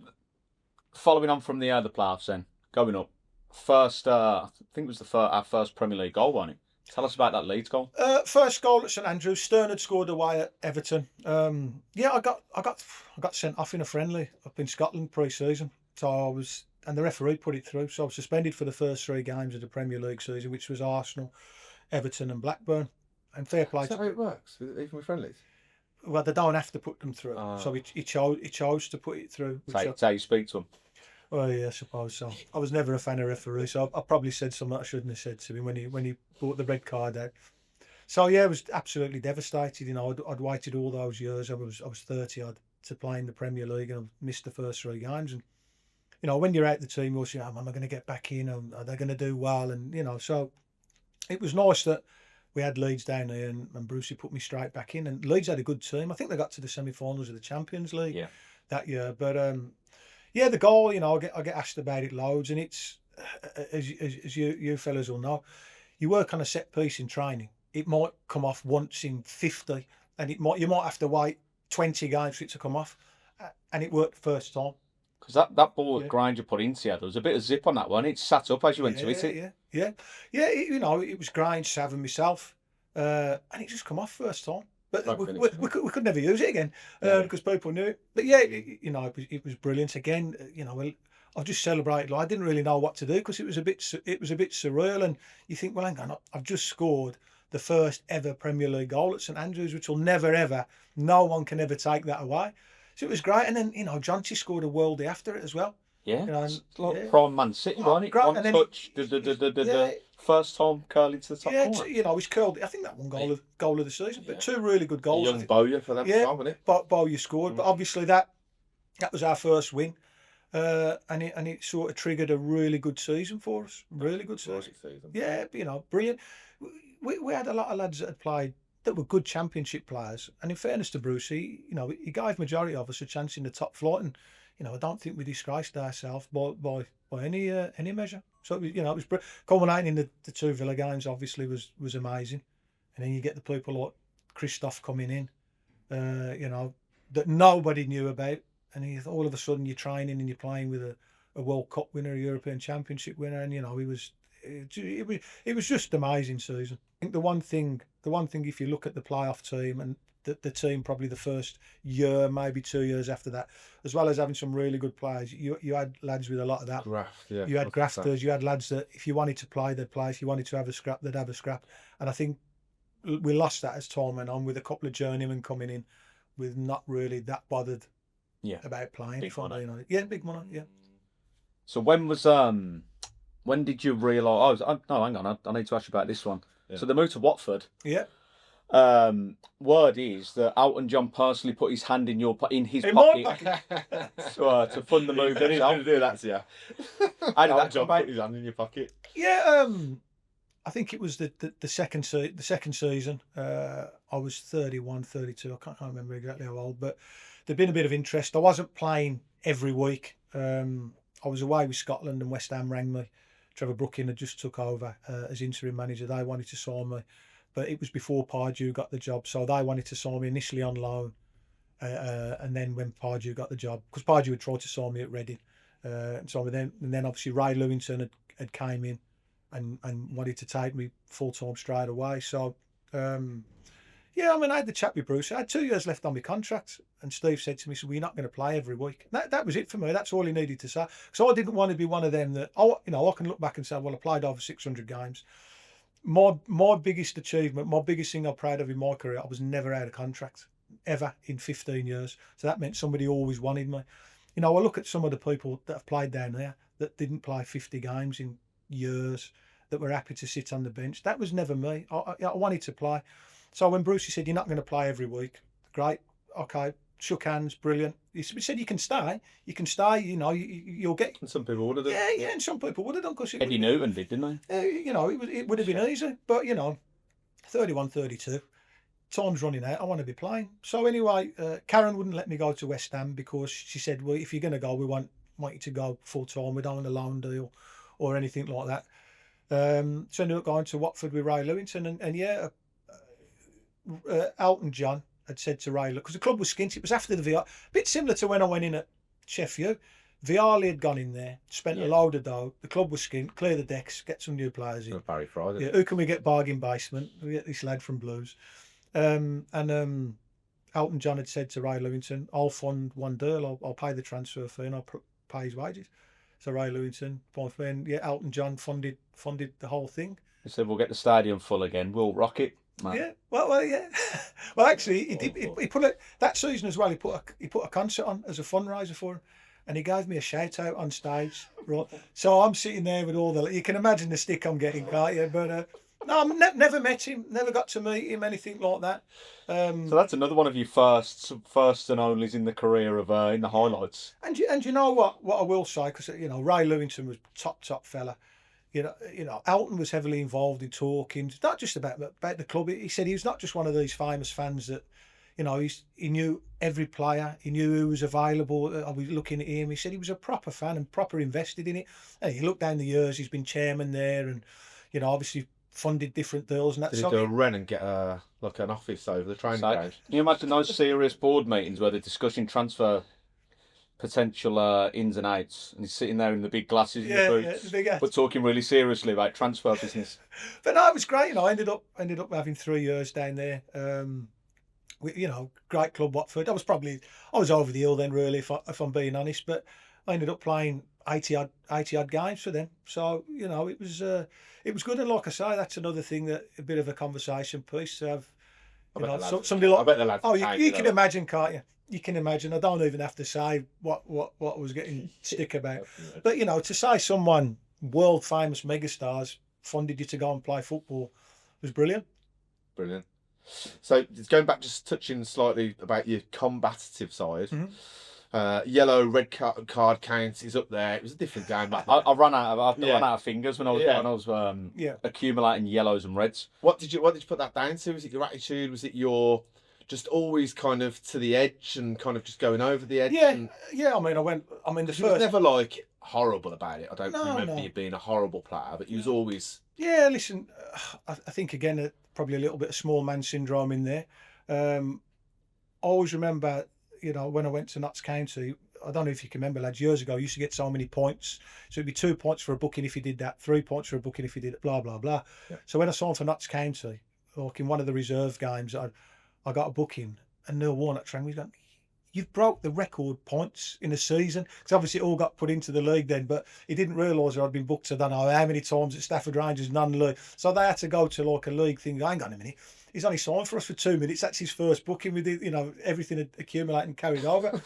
following on from the playoffs, then going up, first I think it was our first Premier League goal, wasn't it? Tell us about that Leeds goal. First goal at St Andrews. Stern had scored away at Everton. Yeah, I got sent off in a friendly up in Scotland pre-season. So and the referee put it through. So I was suspended for the first 3 games of the Premier League season, which was Arsenal, Everton, and Blackburn. And fair play. Is that how it works, even with friendlies? Well, they don't have to put them through. So he chose to put it through. That's how you speak to him. Well, yeah, I suppose so. I was never a fan of referees, so I probably said something I shouldn't have said to him when he brought the red card out. So yeah, I was absolutely devastated. You know, I'd waited all those years. I was 30 to play in the Premier League, and I missed the first 3 games. And you know, when you're out the team, you'll say, "Am I going to get back in? Are they going to do well?" And you know, so it was nice that we had Leeds down here, and Brucey put me straight back in. And Leeds had a good team. I think they got to the semi-finals of the Champions League that year. But yeah, the goal, you know, I get asked about it loads, and it's as you fellas will know, you work on a set piece in training. It might come off once in 50, and you might have to wait 20 games for it to come off, and it worked first time. Because that ball grind you put into you, there was a bit of zip on that one. It sat up as you went to hit it. Yeah. You know, it was grind, saving myself, and it just come off first time. But we could never use it again because people knew it. But yeah, you know, it was brilliant. Again, you know, I've just celebrated. I didn't really know what to do because it was a bit surreal. And you think, well, hang on, I've just scored the first ever Premier League goal at St Andrews, which will never ever, no one can ever take that away. So it was great. And then, you know, Jonty scored a worldie after it as well. Yeah, you know, it's like prime Man City, wasn't it? One touch, first time curling to the top corner. You know, he's curled. I think that one goal of the season, but 2 really good goals. A young Bowyer for them as well, wasn't it? Bowyer scored, but obviously that was our first win, and it sort of triggered a really good season for us. Really good season. Yeah, you know, brilliant. We had a lot of lads that had played that were good Championship players, and in fairness to Brucey, you know, he gave majority of us a chance in the top flight, and you know, I don't think we disgraced ourselves by any measure. So you know, it was culminating in the 2 Villa games. Obviously, was amazing, and then you get the people like Christoph coming in, you know, that nobody knew about, and all of a sudden you're training and you're playing with a World Cup winner, a European Championship winner, and you know, it was just amazing season. I think the one thing, if you look at the playoff team and the team probably the first year, maybe 2 years after that, as well as having some really good players, you had lads with a lot of that. You had grafters, you had lads that if you wanted to play, they'd play. If you wanted to have a scrap, they'd have a scrap. And I think we lost that as time went on, with a couple of journeymen coming in with not really that bothered about playing. Big money. Yeah, big money, yeah. So when did you realise? No, hang on, I need to ask you about this one. Yeah. So they moved to Watford. Yeah. Word is that Elton John personally put his hand in his pocket to fund the move. He's going to do that to you. How did that John put his hand in your pocket? Yeah, I think it was the second season. I was 31, 32. I can't remember exactly how old, but there'd been a bit of interest. I wasn't playing every week. I was away with Scotland, and West Ham rang me. Trevor Brooking had just took over as interim manager. They wanted to sign me, but it was before Pardew got the job, so they wanted to sign me initially on loan, and then when Pardew got the job, because Pardew had tried to sign me at Reading, and then obviously Ray Lewington had came in and wanted to take me full time straight away. So yeah, I mean, I had the chat with Bruce. I had 2 years left on my contract, and Steve said to me, "So we're not going to play every week." That was it for me. That's all he needed to say. So I didn't want to be one of them that, I can look back and say, well, I played over 600 games. My biggest achievement, my biggest thing I'm proud of in my career, I was never out of contract, ever, in 15 years. So that meant somebody always wanted me. You know, I look at some of the people that have played down there that didn't play 50 games in years, that were happy to sit on the bench. That was never me. I wanted to play. So when Brucey said, "You're not going to play every week," great, okay, shook hands, brilliant. He said, "You can stay, you know, you'll get..." And some people would have done. Yeah, and some people would have done, because Eddie Newton did, didn't they? You know, it would have been easy, but you know, 31, 32, time's running out, I want to be playing. So anyway, Karen wouldn't let me go to West Ham, because she said, "Well, if you're going to go, we want you to go full time. We don't want a loan deal or anything like that." So I ended up going to Watford with Ray Lewington, and yeah, Elton John had said to Ray, look, because the club was skint, it was after the VR, a bit similar to when I went in at Sheffield. Viali had gone in there, spent a Yeah. load of dough. The club was skint, clear the decks, get some new players in. Barry Fry, Yeah, who can we get bargain basement? We get this lad from Blues. And Elton John had said to Ray Lewington, I'll fund one deal, I'll pay the transfer fee and I'll pay his wages. So Ray Lewington, and yeah, Elton John funded the whole thing. He said, we'll get the stadium full again. We'll rock it, man. Yeah, well, yeah. Well, actually, he put it that season as well. He put a concert on as a fundraiser for him, and he gave me a shout out on stage. Right, so I'm sitting there with all the. You can imagine the stick I'm getting, can't you? But no, never met him, never got to meet him, anything like that. So that's another one of your first and onlys in the career of in the highlights. And you know what I will say, because you know Ray Lewington was top fella. You know, Elton was heavily involved in talking, not just about the club. He said he was not just one of these famous fans that, you know, he knew every player, he knew who was available. I was looking at him. He said he was a proper fan and proper invested in it. And he looked down the years, he's been chairman there, and you know, obviously funded different deals and that. Did he do a run and get an office over the training ground? Can you imagine those serious board meetings where they're discussing transfer potential ins and outs, and he's sitting there in the big glasses in the boots, but talking really seriously about transfer business? But no, it was great. You know, I ended up having 3 years down there. You know, great club, Watford. I was over the hill then, really, if I'm being honest. But I ended up playing 80 odd games for them. So you know, it was good. And like I say, that's another thing, that a bit of a conversation piece to have. You know, somebody like, I bet the lads. Oh, you can imagine, can't you? You can imagine. I don't even have to say what I was getting stick about. But you know, to say someone world famous megastars funded you to go and play football was brilliant. Brilliant. So going back, just touching slightly about your combative side. Yellow, red card count is up there. It was a different game. I ran out of fingers when I was accumulating yellows and reds. What did you put that down to? Was it your attitude? Was it your just always kind of to the edge and kind of just going over the edge? Yeah. I mean, the first. You was never like horrible about it. I don't remember you being a horrible player, but you was always. Yeah, listen, I think again probably a little bit of small man syndrome in there. I always remember, you know, when I went to Notts County, I don't know if you can remember, lads, years ago, I used to get so many points. So it'd be 2 points for a booking if you did that, 3 points for a booking if you did it, blah, blah, blah. Yeah. So when I signed for Notts County, like in one of the reserve games, I got a booking, and Neil Warnock rang me, going, you've broke the record points in a season. Because obviously it all got put into the league then, but he didn't realise I'd been booked, I don't know how many times at Stafford Rangers, non-league. So they had to go to like a league thing. Hang on a minute. He's only signed for us for 2 minutes. That's his first booking. We did, you know, everything had accumulated and carried over.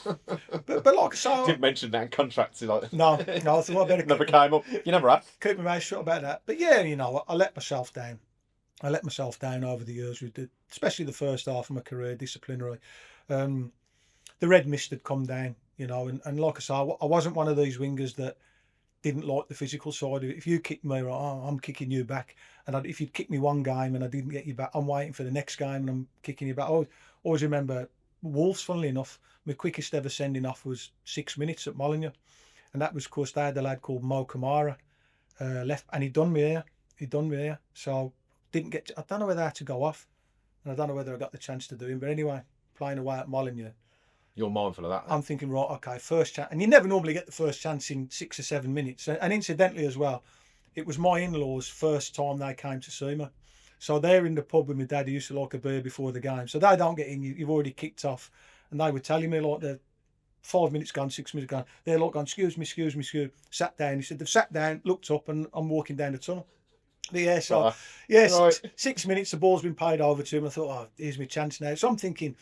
but like so, didn't mention that in contracts. Like no. I thought I better never came up. You never have. Keep my mouth shut about that. But yeah, you know, I let myself down. Over the years with especially the first half of my career, disciplinary. The red mist had come down, you know, and like I say, I wasn't one of these wingers that didn't like the physical side of it. If you kicked me, I'm kicking you back. And if you'd kick me one game and I didn't get you back, I'm waiting for the next game and I'm kicking you back. I always remember Wolves, funnily enough, my quickest ever sending off was 6 minutes at Molineux. And that was, of course, they had a lad called Mo Kamara left, and he'd done me here. So I don't know whether I had to go off, and I don't know whether I got the chance to do him. But anyway, playing away at Molineux. You're mindful of that. I'm thinking, right, okay, first chance. And you never normally get the first chance in 6 or 7 minutes. And incidentally as well, it was my in-laws' first time they came to see me. So they're in the pub with my dad, who used to like a beer before the game. So they don't get in, you've already kicked off. And they were telling me, like, the 5 minutes gone, 6 minutes gone. They're like, excuse me. Sat down. He said, they've sat down, looked up, and I'm walking down the tunnel. But yeah, so, right. 6 minutes, the ball's been paid over to him. I thought, oh, here's my chance now. So I'm thinking,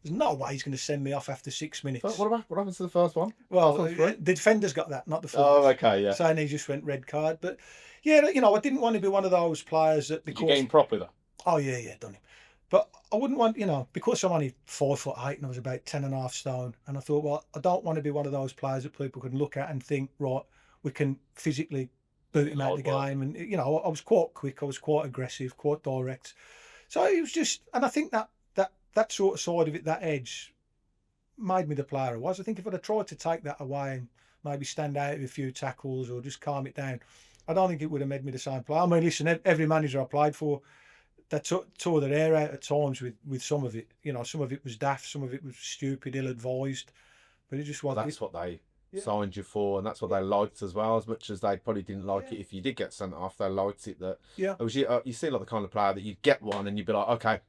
there's no way he's going to send me off after 6 minutes. What happens to the first one? Well, the defender's got that, not the forward. Oh, okay, yeah. So and he just went red card. But yeah, you know, I didn't want to be one of those players that because. Did you get him properly though? Oh yeah, done him. But I wouldn't want, you know, because I'm only 4'8" and I was about 10.5 stone, and I thought, well, I don't want to be one of those players that people can look at and think, right, we can physically boot him out of the game. And you know, I was quite quick, I was quite aggressive, quite direct. So it was just, and I think that sort of side of it, that edge, made me the player I was. I think if I'd have tried to take that away and maybe stand out with a few tackles or just calm it down, I don't think it would have made me the same player. I mean, listen, every manager I played for, they tore their hair out at times with some of it. You know, some of it was daft, some of it was stupid, ill-advised, but it just wasn't. That's what they signed you for, and that's what they liked as well. As much as they probably didn't like it if you did get sent off, they liked it that. Yeah. It was you seem like the kind of player that you'd get one and you'd be like, okay,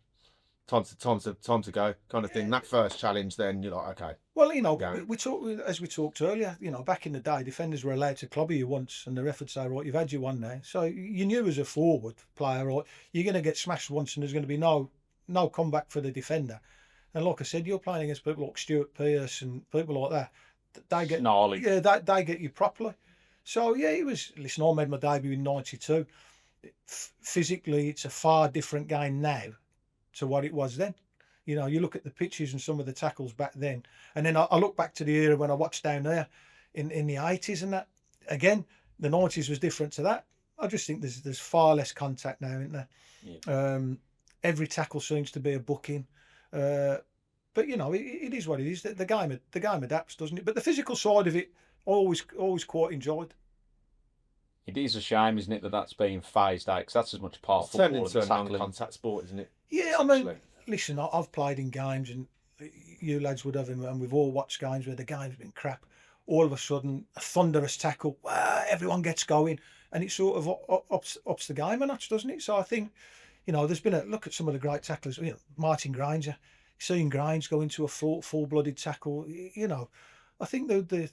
time to go, kind of thing. That first challenge, then you're like, okay. Well, we talked earlier. Back in the day, defenders were allowed to clobber you once, and the ref would say, "Right, you've had your one now." So you knew as a forward player, right, you're going to get smashed once, and there's going to be no comeback for the defender. And like I said, you're playing against people like Stuart Pearce and people like that. They get gnarly. Yeah, they get you properly. So yeah, it was. Listen, I made my debut in '92. Physically, it's a far different game now to what it was then. You look at the pitches and some of the tackles back then, and then I look back to the era when I watched down there in the 80s and that. Again, the 90s was different to that. I just think there's far less contact now, isn't there? Yeah. Every tackle seems to be a booking. But it is what it is. The game adapts, doesn't it? But the physical side of it, always quite enjoyed. It is a shame, isn't it, that that's being phased out, because that's as much part of It's turned football into as a tackling. non-contact sport, isn't it? Yeah, I mean, listen, I've played in games, and you lads would have, and we've all watched games where the game's been crap. All of a sudden, a thunderous tackle, everyone gets going, and it sort of ups the game a notch, doesn't it? So I think, there's been a look at some of the great tacklers. Martin Granger, seeing Grange go into a full-blooded tackle. I think there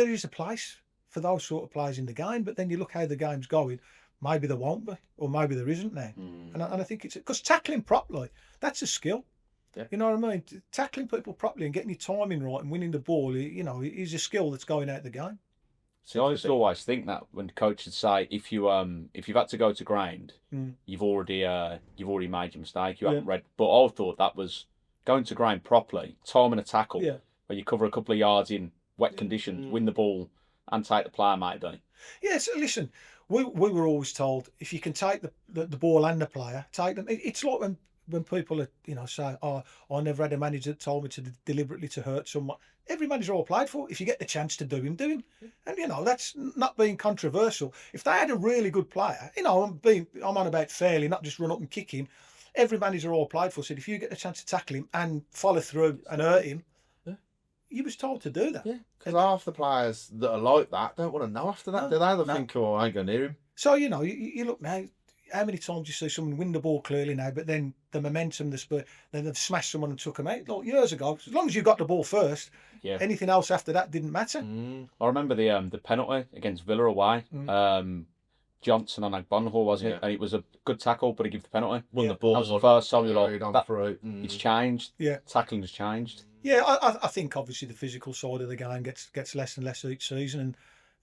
is a place for those sort of players in the game, but then you look how the game's going. Maybe there won't be, or maybe there isn't now. And I think it's because tackling properly, that's a skill. Yeah. You know what I mean? Tackling people properly and getting your timing right and winning the ball, is a skill that's going out the game. See, I used to always think that when coaches say if you've had to go to ground, you've already made your mistake. You haven't read. But I thought that was going to ground properly, timing a tackle, where you cover a couple of yards in wet conditions, win the ball, and take the player, maybe. Yeah. So listen, we were always told if you can take the ball and the player, take them. It's like when people are say, "Oh, I never had a manager that told me to deliberately to hurt someone." Every manager I played for, if you get the chance to do him, do him. And that's not being controversial. If they had a really good player, I'm on about fairly, not just run up and kick him. Every manager I played for said if you get the chance to tackle him and follow through and hurt him, you was told to do that. Yeah, because half the players that are like that don't want to know after that, do they? They think, "Oh, I ain't going near him." So you look now. How many times you see someone win the ball clearly now, but then the momentum, then they've smashed someone and took them out. Like years ago, as long as you got the ball first, anything else after that didn't matter. I remember the penalty against Villa away. Johnson on Agbonhor, wasn't it? And it was a good tackle, but he gave the penalty. Won the ball. That was the first time you're like, it's changed. Yeah. Tackling has changed. Yeah, I think obviously the physical side of the game gets less and less each season,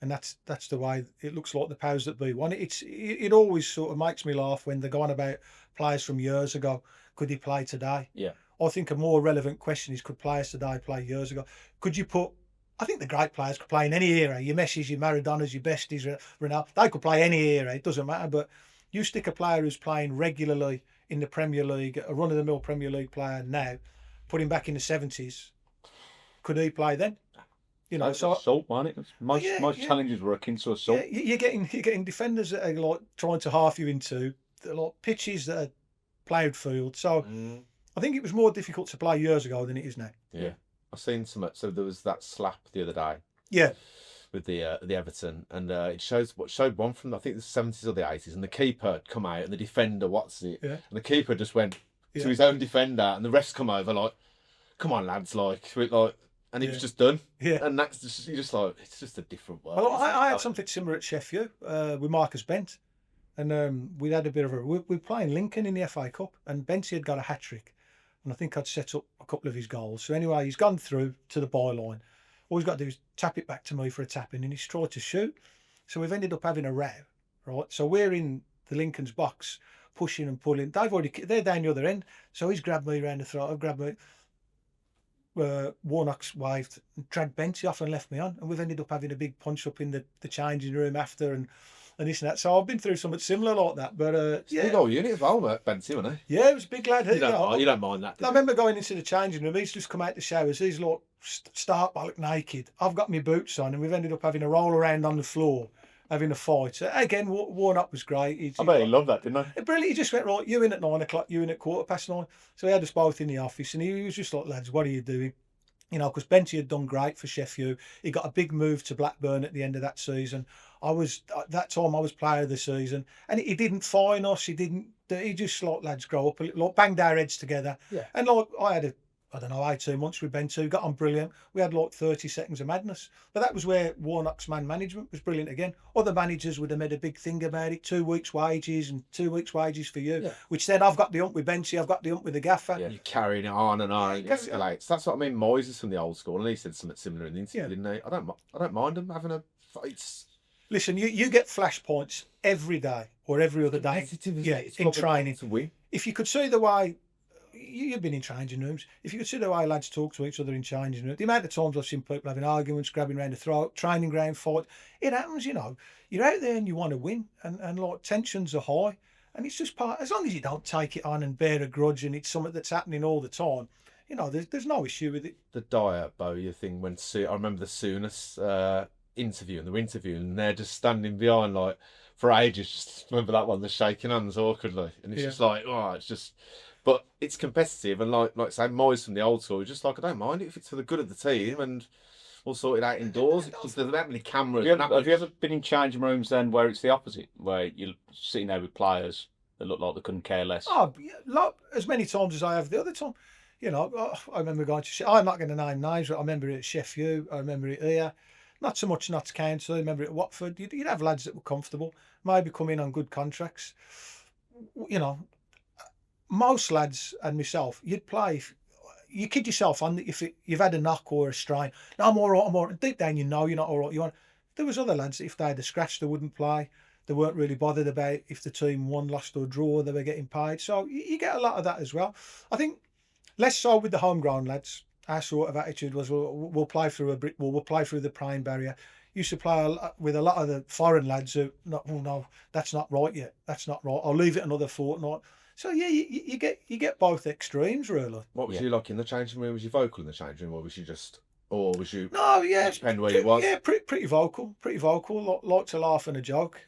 and that's the way it looks like the powers that be want it. It always sort of makes me laugh when they're going about players from years ago. Could he play today? Yeah. I think a more relevant question is, could players today play years ago? Could you put? I think the great players could play in any era. Your Messis, your Maradonas, your Besties, Ronaldo. They could play any era. It doesn't matter. But you stick a player who's playing regularly in the Premier League, a run-of-the-mill Premier League player now, put him back in the 70s. Could he play then? So assault, wasn't it? Most challenges were akin to assault. Yeah, you're getting defenders that are like trying to half you into like pitches that are ploughed field. So I think it was more difficult to play years ago than it is now. Yeah. I've seen some. So there was that slap the other day. Yeah. With the Everton, and it showed one from I think the 70s or the 80s, and the keeper had come out and the defender and the keeper just went to his own defender, and the refs come over like, "Come on, lads!" And he was just done. Yeah. And that's just you're just like, it's just a different world. Well, I had something similar at Sheffield with Marcus Bent, and we had a bit of we were playing Lincoln in the FA Cup, and Benty had got a hat trick. And I think I'd set up a couple of his goals. So anyway, he's gone through to the byline. All he's got to do is tap it back to me for a tap-in, and he's tried to shoot. So we've ended up having a row, right? So we're in the Lincoln's box, pushing and pulling. They're down the other end. So he's grabbed me around the throat. I've grabbed me. Warnock's waved, dragged Benty off and left me on. And we've ended up having a big punch-up in the changing room after and this and that. So I've been through something similar like that. But it's a big old unit as well, Benty, wasn't he? Yeah, it was a big lad. You don't mind that, do you? I remember going into the changing room. He's just come out the showers. He's like stark bollock naked. I've got my boots on, and we've ended up having a roll around on the floor, having a fight. Again, Warnock was great. I bet he loved that, didn't he? Brilliant. He just went, right, you in at 9 o'clock, you in at 9:15. So he had us both in the office, and he was just like, lads, what are you doing? You know, because Benty had done great for Sheffield. He got a big move to Blackburn at the end of that season. At that time I was player of the season, and he didn't fine us. He didn't. He just like, lads, grow up a little, like, banged our heads together. Yeah. And like I had I don't know, 18 months with Benty. Got on brilliant. We had like 30 seconds of madness. But that was where Warnock's man management was brilliant again. Other managers would have made a big thing about it. 2 weeks' wages and 2 weeks' wages for you. Yeah. Which then I've got the ump with Benty. I've got the ump with the gaffer. Yeah. You carrying it on and on. It escalates. That's what I mean. Moyes is from the old school, and he said something similar in the interview, didn't he? I don't mind him having a fight. Listen, you get flashpoints every day or every other day. In training. To win. If you could see the way you've been in changing rooms, if you could see the way lads talk to each other in changing rooms, the amount of times I've seen people having arguments, grabbing around the throat, training ground fight, it happens. You know, you're out there and you want to win, and like tensions are high, and it's just part. As long as you don't take it on and bear a grudge, and it's something that's happening all the time, you know, there's no issue with it. The Dyer Bowyer thing when I remember the Souness interview, and they're just standing behind like for ages. Just remember that one, they're shaking hands awkwardly, and it's just like, oh, it's just. But it's competitive, and like say Moyes from the old school, just like, I don't mind it if it's for the good of the team, and we'll sort it out indoors because there's that many cameras. Have you ever been in changing rooms then where it's the opposite, where you're sitting there with players that look like they couldn't care less? Oh, as many times as I have the other time. You know, I remember going to. I'm not going to name names, but I remember it at Sheffield. I remember it here. Not so much Notts County. I remember it at Watford. You'd have lads that were comfortable, maybe come in on good contracts. You know, most lads and myself, you'd play. You kid yourself on if you've had a knock or a strain. No, I'm all right. I'm all right. Deep down, you know you're not all right. There was other lads that if they had a scratch, they wouldn't play. They weren't really bothered about if the team won, lost or draw. They were getting paid. So you get a lot of that as well. I think less so with the homegrown lads. Our sort of attitude was we'll play through a brick wall. We'll play through the prime barrier. Used to play with a lot of the foreign lads who, no, that's not right yet. That's not right. I'll leave it another fortnight. So yeah, you get both extremes really. What was you like in the changing room? Was you vocal in the changing room, or was you just, or was you? No, yeah, depend where you was. Yeah, pretty vocal. Like to laugh and a joke.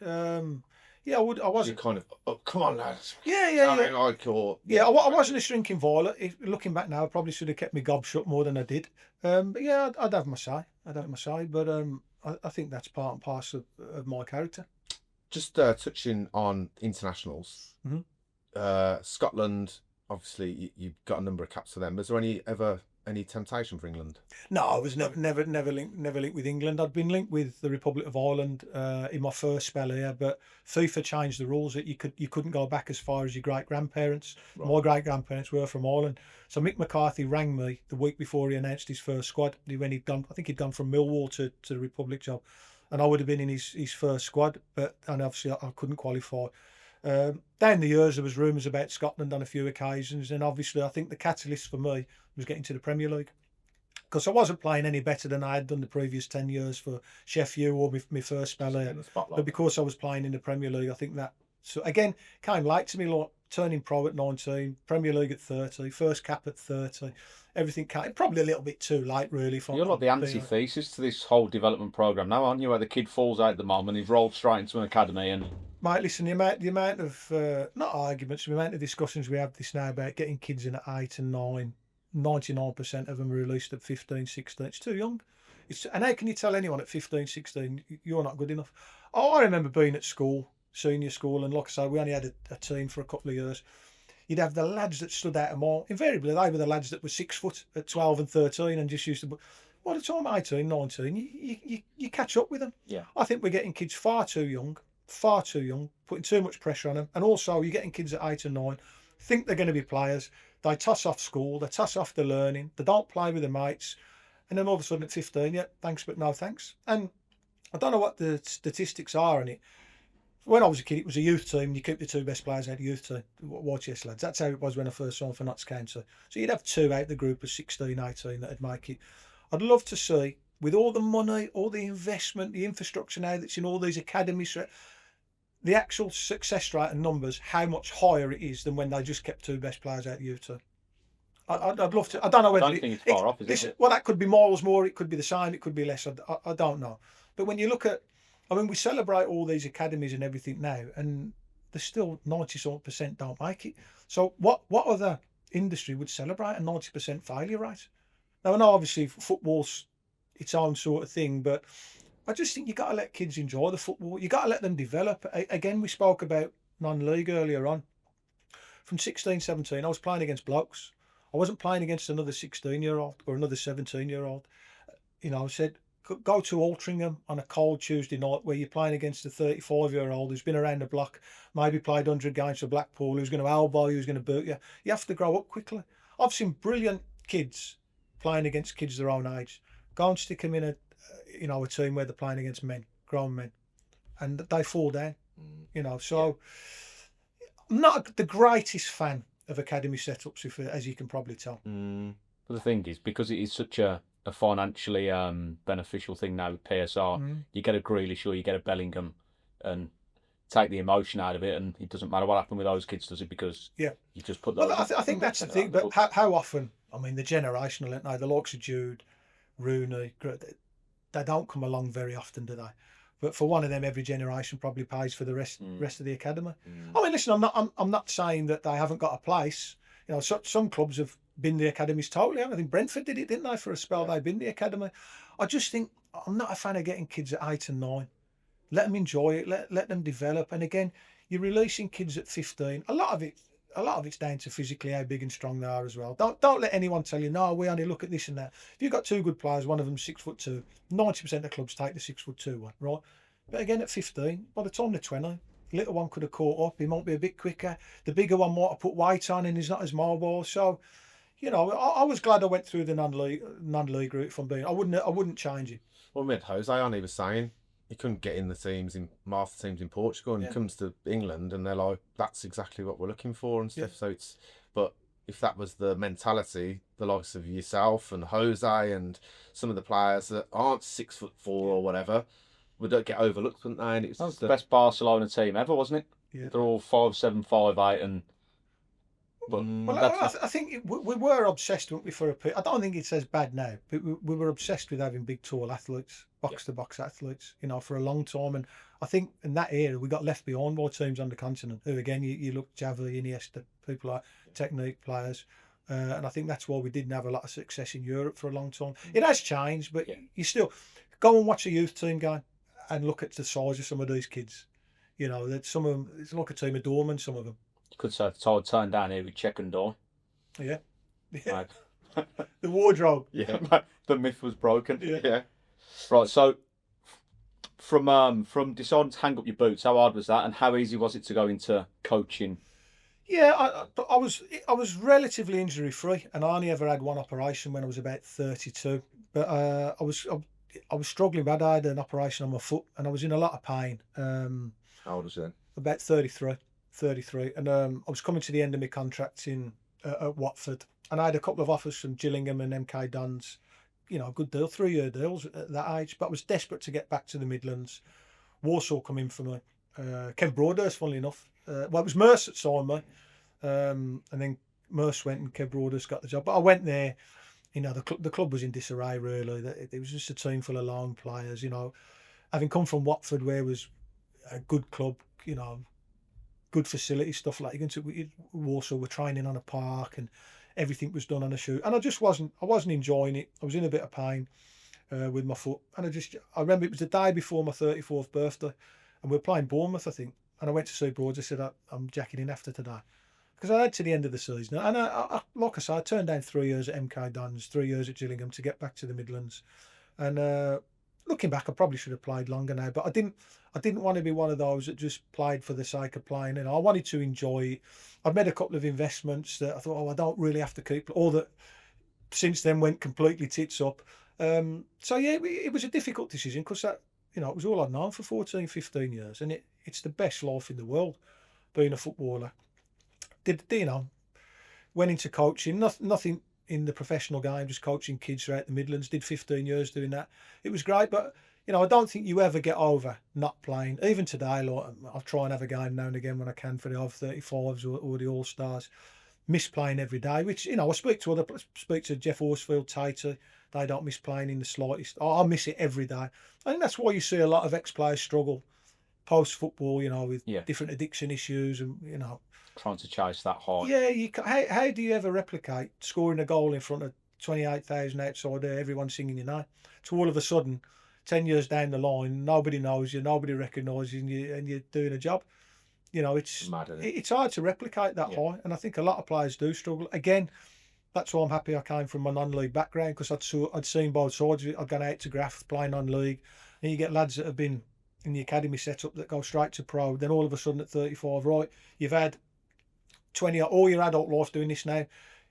Yeah, I wasn't kind of. Oh, come on, lads. Yeah. I wasn't a shrinking violet. Looking back now, I probably should have kept my gob shut more than I did. But yeah, I'd have my say. But I think that's part and parcel of my character. Just touching on internationals. Mm-hmm. Scotland, obviously, you've got a number of caps for them. Was there any temptation for England? No, I was never linked with England. I'd been linked with the Republic of Ireland in my first spell here, but FIFA changed the rules that you couldn't go back as far as your great grandparents. Right. My great grandparents were from Ireland, so Mick McCarthy rang me the week before he announced his first squad. When I think he'd gone from Millwall to the Republic job, and I would have been in his first squad, and obviously I couldn't qualify. Down the years, there was rumours about Scotland on a few occasions, and obviously I think the catalyst for me was getting to the Premier League, because I wasn't playing any better than I had done the previous 10 years for Sheffield or my first spell here. But because I was playing in the Premier League, I think that, so again, came late to me, like turning pro at 19, Premier League at 30, first cap at 30, everything came probably a little bit too late really. You're like the antithesis to this whole development programme now, aren't you, where the kid falls out the mom and he's rolled straight into an academy and... Mate, listen, the amount of, not arguments, the amount of discussions we have this now about getting kids in at 8 and 9, 99% of them are released at 15, 16. It's too young. And how can you tell anyone at 15, 16, you're not good enough? Oh, I remember being at school, senior school, and like I say, we only had a team for a couple of years. You'd have the lads that stood out a mile. Invariably, they were the lads that were 6 foot at 12 and 13 and just used to... By the time 18, 19, you catch up with them. Yeah. I think we're getting kids far too young, putting too much pressure on them. And also, you're getting kids at 8 and 9, think they're going to be players. They toss off school, they toss off the learning, they don't play with their mates, and then all of a sudden at 15, yeah, thanks but no thanks. And I don't know what the statistics are on it. When I was a kid, it was a youth team. You keep the 2 best players out of the youth team. Watch yes, lads. That's how it was when I first signed for Notts County. So you'd have 2 out of the group of 16, 18 that'd make it. I'd love to see, with all the money, all the investment, the infrastructure now that's in all these academies, the actual success rate and numbers, how much higher it is than when they just kept 2 best players out of youth team. I'd love to. I don't know whether... I don't think it's far off, is it? Well, that could be miles more, it could be the same, it could be less. I don't know. But when you look at... I mean, we celebrate all these academies and everything now, and there's still 90% don't make it. So what other industry would celebrate a 90% failure rate? Now I know obviously football's its own sort of thing, but I just think you got to let kids enjoy the football. You got to let them develop. Again, we spoke about non-league earlier on. From 16, 17, I was playing against blokes. I wasn't playing against another 16-year-old or another 17-year-old. I said, go to Altrincham on a cold Tuesday night where you're playing against a 35-year-old who's been around the block, maybe played 100 games for Blackpool, who's going to elbow you, who's going to boot you. You have to grow up quickly. I've seen brilliant kids playing against kids their own age. Go and stick them in a team where they're playing against men, grown men, and they fall down. So I'm not the greatest fan of academy setups, as you can probably tell. But the thing is, because it is such a financially beneficial thing now with PSR, you get a Grealish or you get a Bellingham and take the emotion out of it, and it doesn't matter what happened with those kids, does it? Because you just put those. Well, I think that's the thing. But how often? I mean, the generational, now the likes of Jude, Rooney, they don't come along very often, do they? But for one of them, every generation probably pays for the rest of the academy. I mean, listen, I'm not saying that they haven't got a place. Some clubs have been the academies totally. I think Brentford did it, didn't they? For a spell, they've been the academy. I just think I'm not a fan of getting kids at 8 and 9. Let them enjoy it. Let them develop. And again, you're releasing kids at 15. A lot of it's down to physically how big and strong they are as well. Don't let anyone tell you, no, we only look at this and that. If you've got two good players, one of them 6'2", 90% of clubs take the 6'2" one, right? But again, at 15, by the time they're 20, the little one could have caught up. He might be a bit quicker. The bigger one might have put weight on and he's not as mobile. So, I was glad I went through the non-league route. From being, I wouldn't change it. Well, we had Jose on. He was saying he couldn't get in the teams in half the teams in Portugal, and he comes to England, and they're like, "That's exactly what we're looking for," and stuff. So but if that was the mentality, the likes of yourself and Jose and some of the players that aren't 6'4" or whatever, would get overlooked, wouldn't they? And it was the best Barcelona team ever, wasn't it? Yeah. They're all 5'7", 5'8", and. I think we were obsessed, weren't we, I don't think it's as bad now, but we were obsessed with having big, tall athletes, box-to-box athletes, for a long time. And I think in that era, we got left behind by teams on the continent, who, again, you look Xavi, Iniesta, people like technique players. And I think that's why we didn't have a lot of success in Europe for a long time. It has changed, but you still go and watch a youth team game and look at the size of some of these kids. That some of them, it's like a team of doormen, some of them. Could say the tide turned down here with check and door. Yeah. The wardrobe. Yeah. The myth was broken. Yeah. Right. So from deciding to hang up your boots, how hard was that, and how easy was it to go into coaching? Yeah, I was relatively injury free, and I only ever had one operation when I was about 32. But I was struggling bad. I had an operation on my foot, and I was in a lot of pain. How old was you then? About 33, and I was coming to the end of my contract at Watford, and I had a couple of offers from Gillingham and MK Dons. A good deal, 3-year deals at that age. But I was desperate to get back to the Midlands. Walsall come in for me. Ken Broadhurst, funnily enough. It was Merce that signed me, and then Merce went and Ken Broadhurst got the job. But I went there. The club was in disarray, really. It was just a team full of long players. Having come from Watford, where it was a good club, good facility, stuff like you can to Walsall, were training on a park and everything was done on a shoot, and I wasn't enjoying it. I was in a bit of pain with my foot, and I remember it was the day before my 34th birthday, and we were playing Bournemouth, I think, and I went to see Broads. I said, I'm jacking in after today, because I had to the end of the season, and I like I said, I turned down 3 years at MK Dons, 3 years at Gillingham to get back to the Midlands, and looking back, I probably should have played longer now, but I didn't want to be one of those that just played for the sake of playing. I wanted to enjoy it. I'd made a couple of investments that I thought, I don't really have to keep, or that since then went completely tits up. So yeah, it was a difficult decision, because that, it was all I'd known for 14, 15 years, and it's the best life in the world, being a footballer. Went into coaching, nothing in the professional game, just coaching kids throughout the Midlands. Did 15 years doing that. It was great, but I don't think you ever get over not playing. Even today, I'll try and have a game now and again when I can for the over-35s or the All-Stars. Miss playing every day, which, I speak to Jeff Horsfield, Tater. They don't miss playing in the slightest. I miss it every day. I think that's why you see a lot of ex-players struggle post-football, with different addiction issues and, trying to chase that high. Yeah, how do you ever replicate scoring a goal in front of 28,000 outside there, everyone singing your name. So all of a sudden, 10 years down the line, nobody knows you, nobody recognises you, and you're doing a job. You know, it's Mad, isn't it? it's hard to replicate that high, and I think a lot of players do struggle. Again, that's why I'm happy I came from a non-league background, because I'd seen both sides of it. I'd gone out to graft, play non-league, and you get lads that have been in the academy setup that go straight to pro. Then all of a sudden at 35, right, you've had 20 all your adult life doing this now.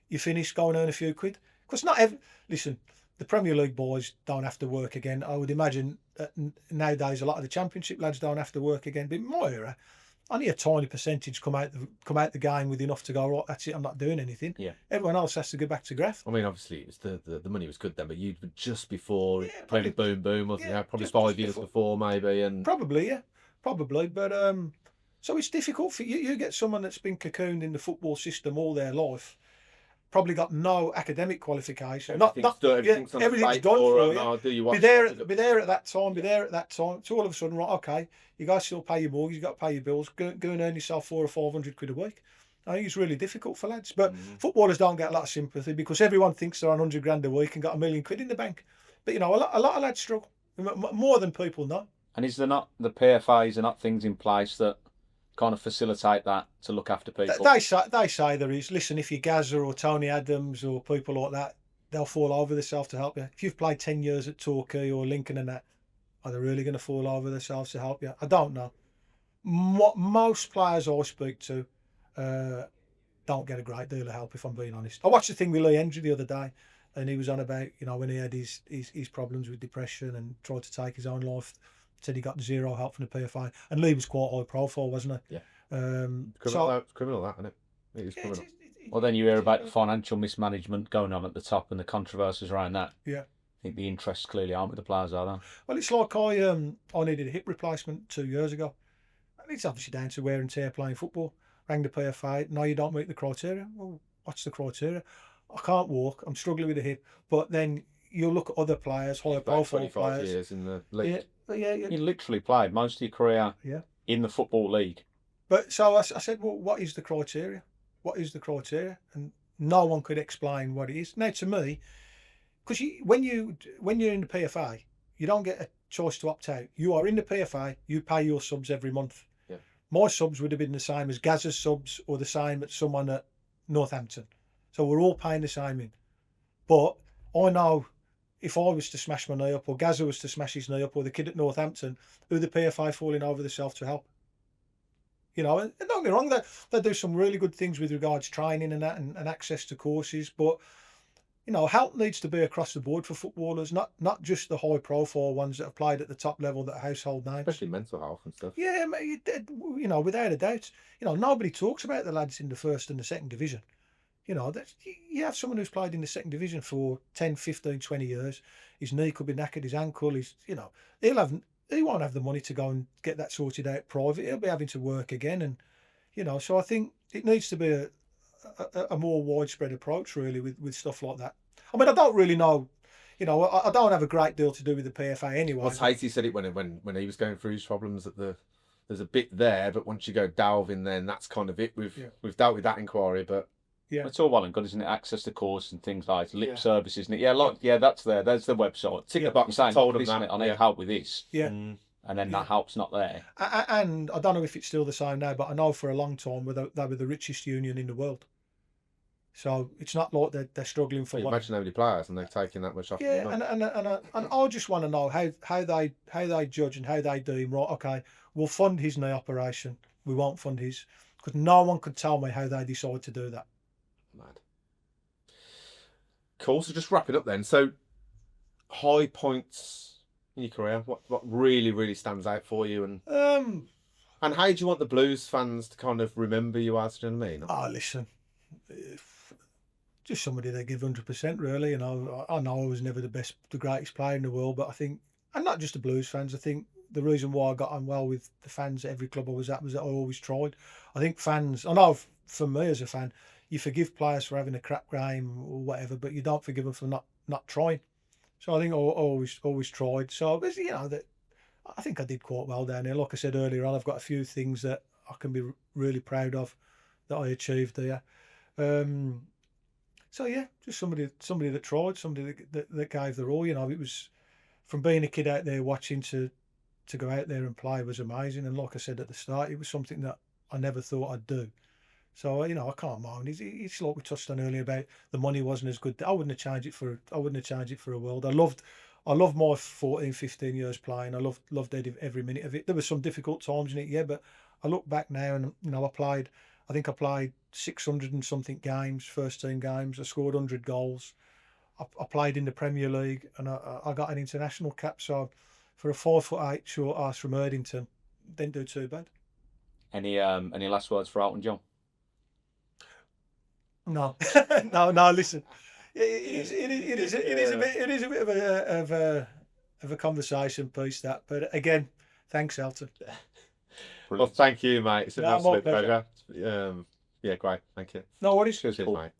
You finish, go and earn a few quid. Because listen, the Premier League boys don't have to work again. I would imagine that nowadays a lot of the Championship lads don't have to work again. But in my era, only a tiny percentage come out the game with enough to go, right, that's it, I'm not doing anything. Yeah. Everyone else has to go back to graft. I mean, obviously, it's the money was good then, but you just before probably, boom, wasn't yeah, you? Probably just 5 years before, maybe, and probably, yeah, probably. But so it's difficult for you. You get someone that's been cocooned in the football system all their life, probably got no academic qualification. Everything's done for you. Be there at that time. Be there at that time. So all of a sudden, right? Okay, you guys still pay your mortgage. You got to pay your bills. Go and earn yourself 400 or 500 quid a week. I think it's really difficult for lads. But footballers don't get a lot of sympathy because everyone thinks they're on 100 grand a week and got £1 million in the bank. But you know, a lot of lads struggle more than people know. And is there not the PFAs are not things in place that kind of facilitate that to look after people? They say there is. Listen, if you're Gaza or Tony Adams or people like that, they'll fall over themselves to help you. If you've played 10 years at Torquay or Lincoln and that, are they really going to fall over themselves to help you? I don't know. Most players I speak to don't get a great deal of help, if I'm being honest. I watched the thing with Lee Hendry the other day, and he was on about, you know, when he had his problems with depression and tried to take his own life, said he got zero help from the PFA. And Lee was quite high profile, wasn't he? Yeah. Criminal, that, isn't it? It is criminal. Well, then you hear about the financial mismanagement going on at the top and the controversies around that. Yeah. I think the interests clearly aren't with the players, are they? Well, it's like I needed a hip replacement 2 years ago. And it's obviously down to wear and tear playing football. Rang the PFA. No, you don't meet the criteria. Well, what's the criteria? I can't walk. I'm struggling with the hip. But then you look at other players, higher profile 25 players. years in the league. Yeah. You literally played most of your career in the Football League. But so I said, well, what is the criteria? What is the criteria? And no one could explain what it is. Now, to me, because when you're in the PFA, you don't get a choice to opt out. You are in the PFA, you pay your subs every month. Yeah. My subs would have been the same as Gazza's subs or the same as someone at Northampton. So we're all paying the same in. But I know if I was to smash my knee up, or Gazza was to smash his knee up, or the kid at Northampton, who the PFA falling over themselves to help. You know, and don't get me wrong, they do some really good things with regards to training and that, and access to courses. But you know, help needs to be across the board for footballers, not just the high profile ones that have played at the top level that are household names. Especially mental health and stuff. Yeah, you know, without a doubt. You know, nobody talks about the lads in the first and the second division. You know, you have someone who's played in the second division for 10, 15, 20 years. His knee could be knackered, his ankle, he won't have the money to go and get that sorted out private. He'll be having to work again. And, you know, so I think it needs to be a more widespread approach, really, with stuff like that. I mean, I don't really know, you know, I don't have a great deal to do with the PFA anyway. Well, Haiti said it when he was going through his problems, that there's a bit there, but once you go delving, then that's kind of it. We've dealt with that inquiry, but yeah, it's all well and good, isn't it? Access to course and things like lip service, isn't it? Yeah, that's there. There's the website. Tick the box. Saying, Told them that. I need help with this. Yeah. And then that help's not there. And I don't know if it's still the same now, but I know for a long time they were the richest union in the world. So it's not like they're struggling for. Imagine how many players and they're taking that much off. Yeah, and I just want to know how they judge and how they deem. Right, okay, we'll fund his knee operation. We won't fund his, because no one could tell me how they decide to do that. Mad. Cool. So just wrap it up then. So high points in your career. What really stands out for you, and how do you want the Blues fans to kind of remember you as? Do you know what I mean? Oh, listen, just somebody they give 100%. Really, you know. I know I was never the greatest player in the world, but I think, and not just the Blues fans. I think the reason why I got on well with the fans at every club I was at was that I always tried. I think fans. I know for me as a fan, you forgive players for having a crap game or whatever, but you don't forgive them for not trying. So I think I always tried. So, you know, that I think I did quite well down there. Like I said earlier on, I've got a few things that I can be really proud of that I achieved there. So yeah, just somebody that tried, somebody that gave their all. You know, it was from being a kid out there watching to go out there and play was amazing. And like I said at the start, it was something that I never thought I'd do. So you know, I can't mind. It's like we touched on earlier about the money wasn't as good. I wouldn't have changed it for a world. I loved my 14, 15 years playing. I loved every minute of it. There were some difficult times in it, yeah, but I look back now and you know, I think I played 600 and something games, first team games. I scored 100 goals. I played in the Premier League and I got an international cap. So for a 5'8" short ass from Erdington, didn't do too bad. Any last words for Elton John? No, no. Listen, it is a bit of a conversation piece that. But again, thanks, Elton. Well, thank you, mate. It's an absolute pleasure. pleasure. Yeah, great. Thank you. No worries. Cheers, mate.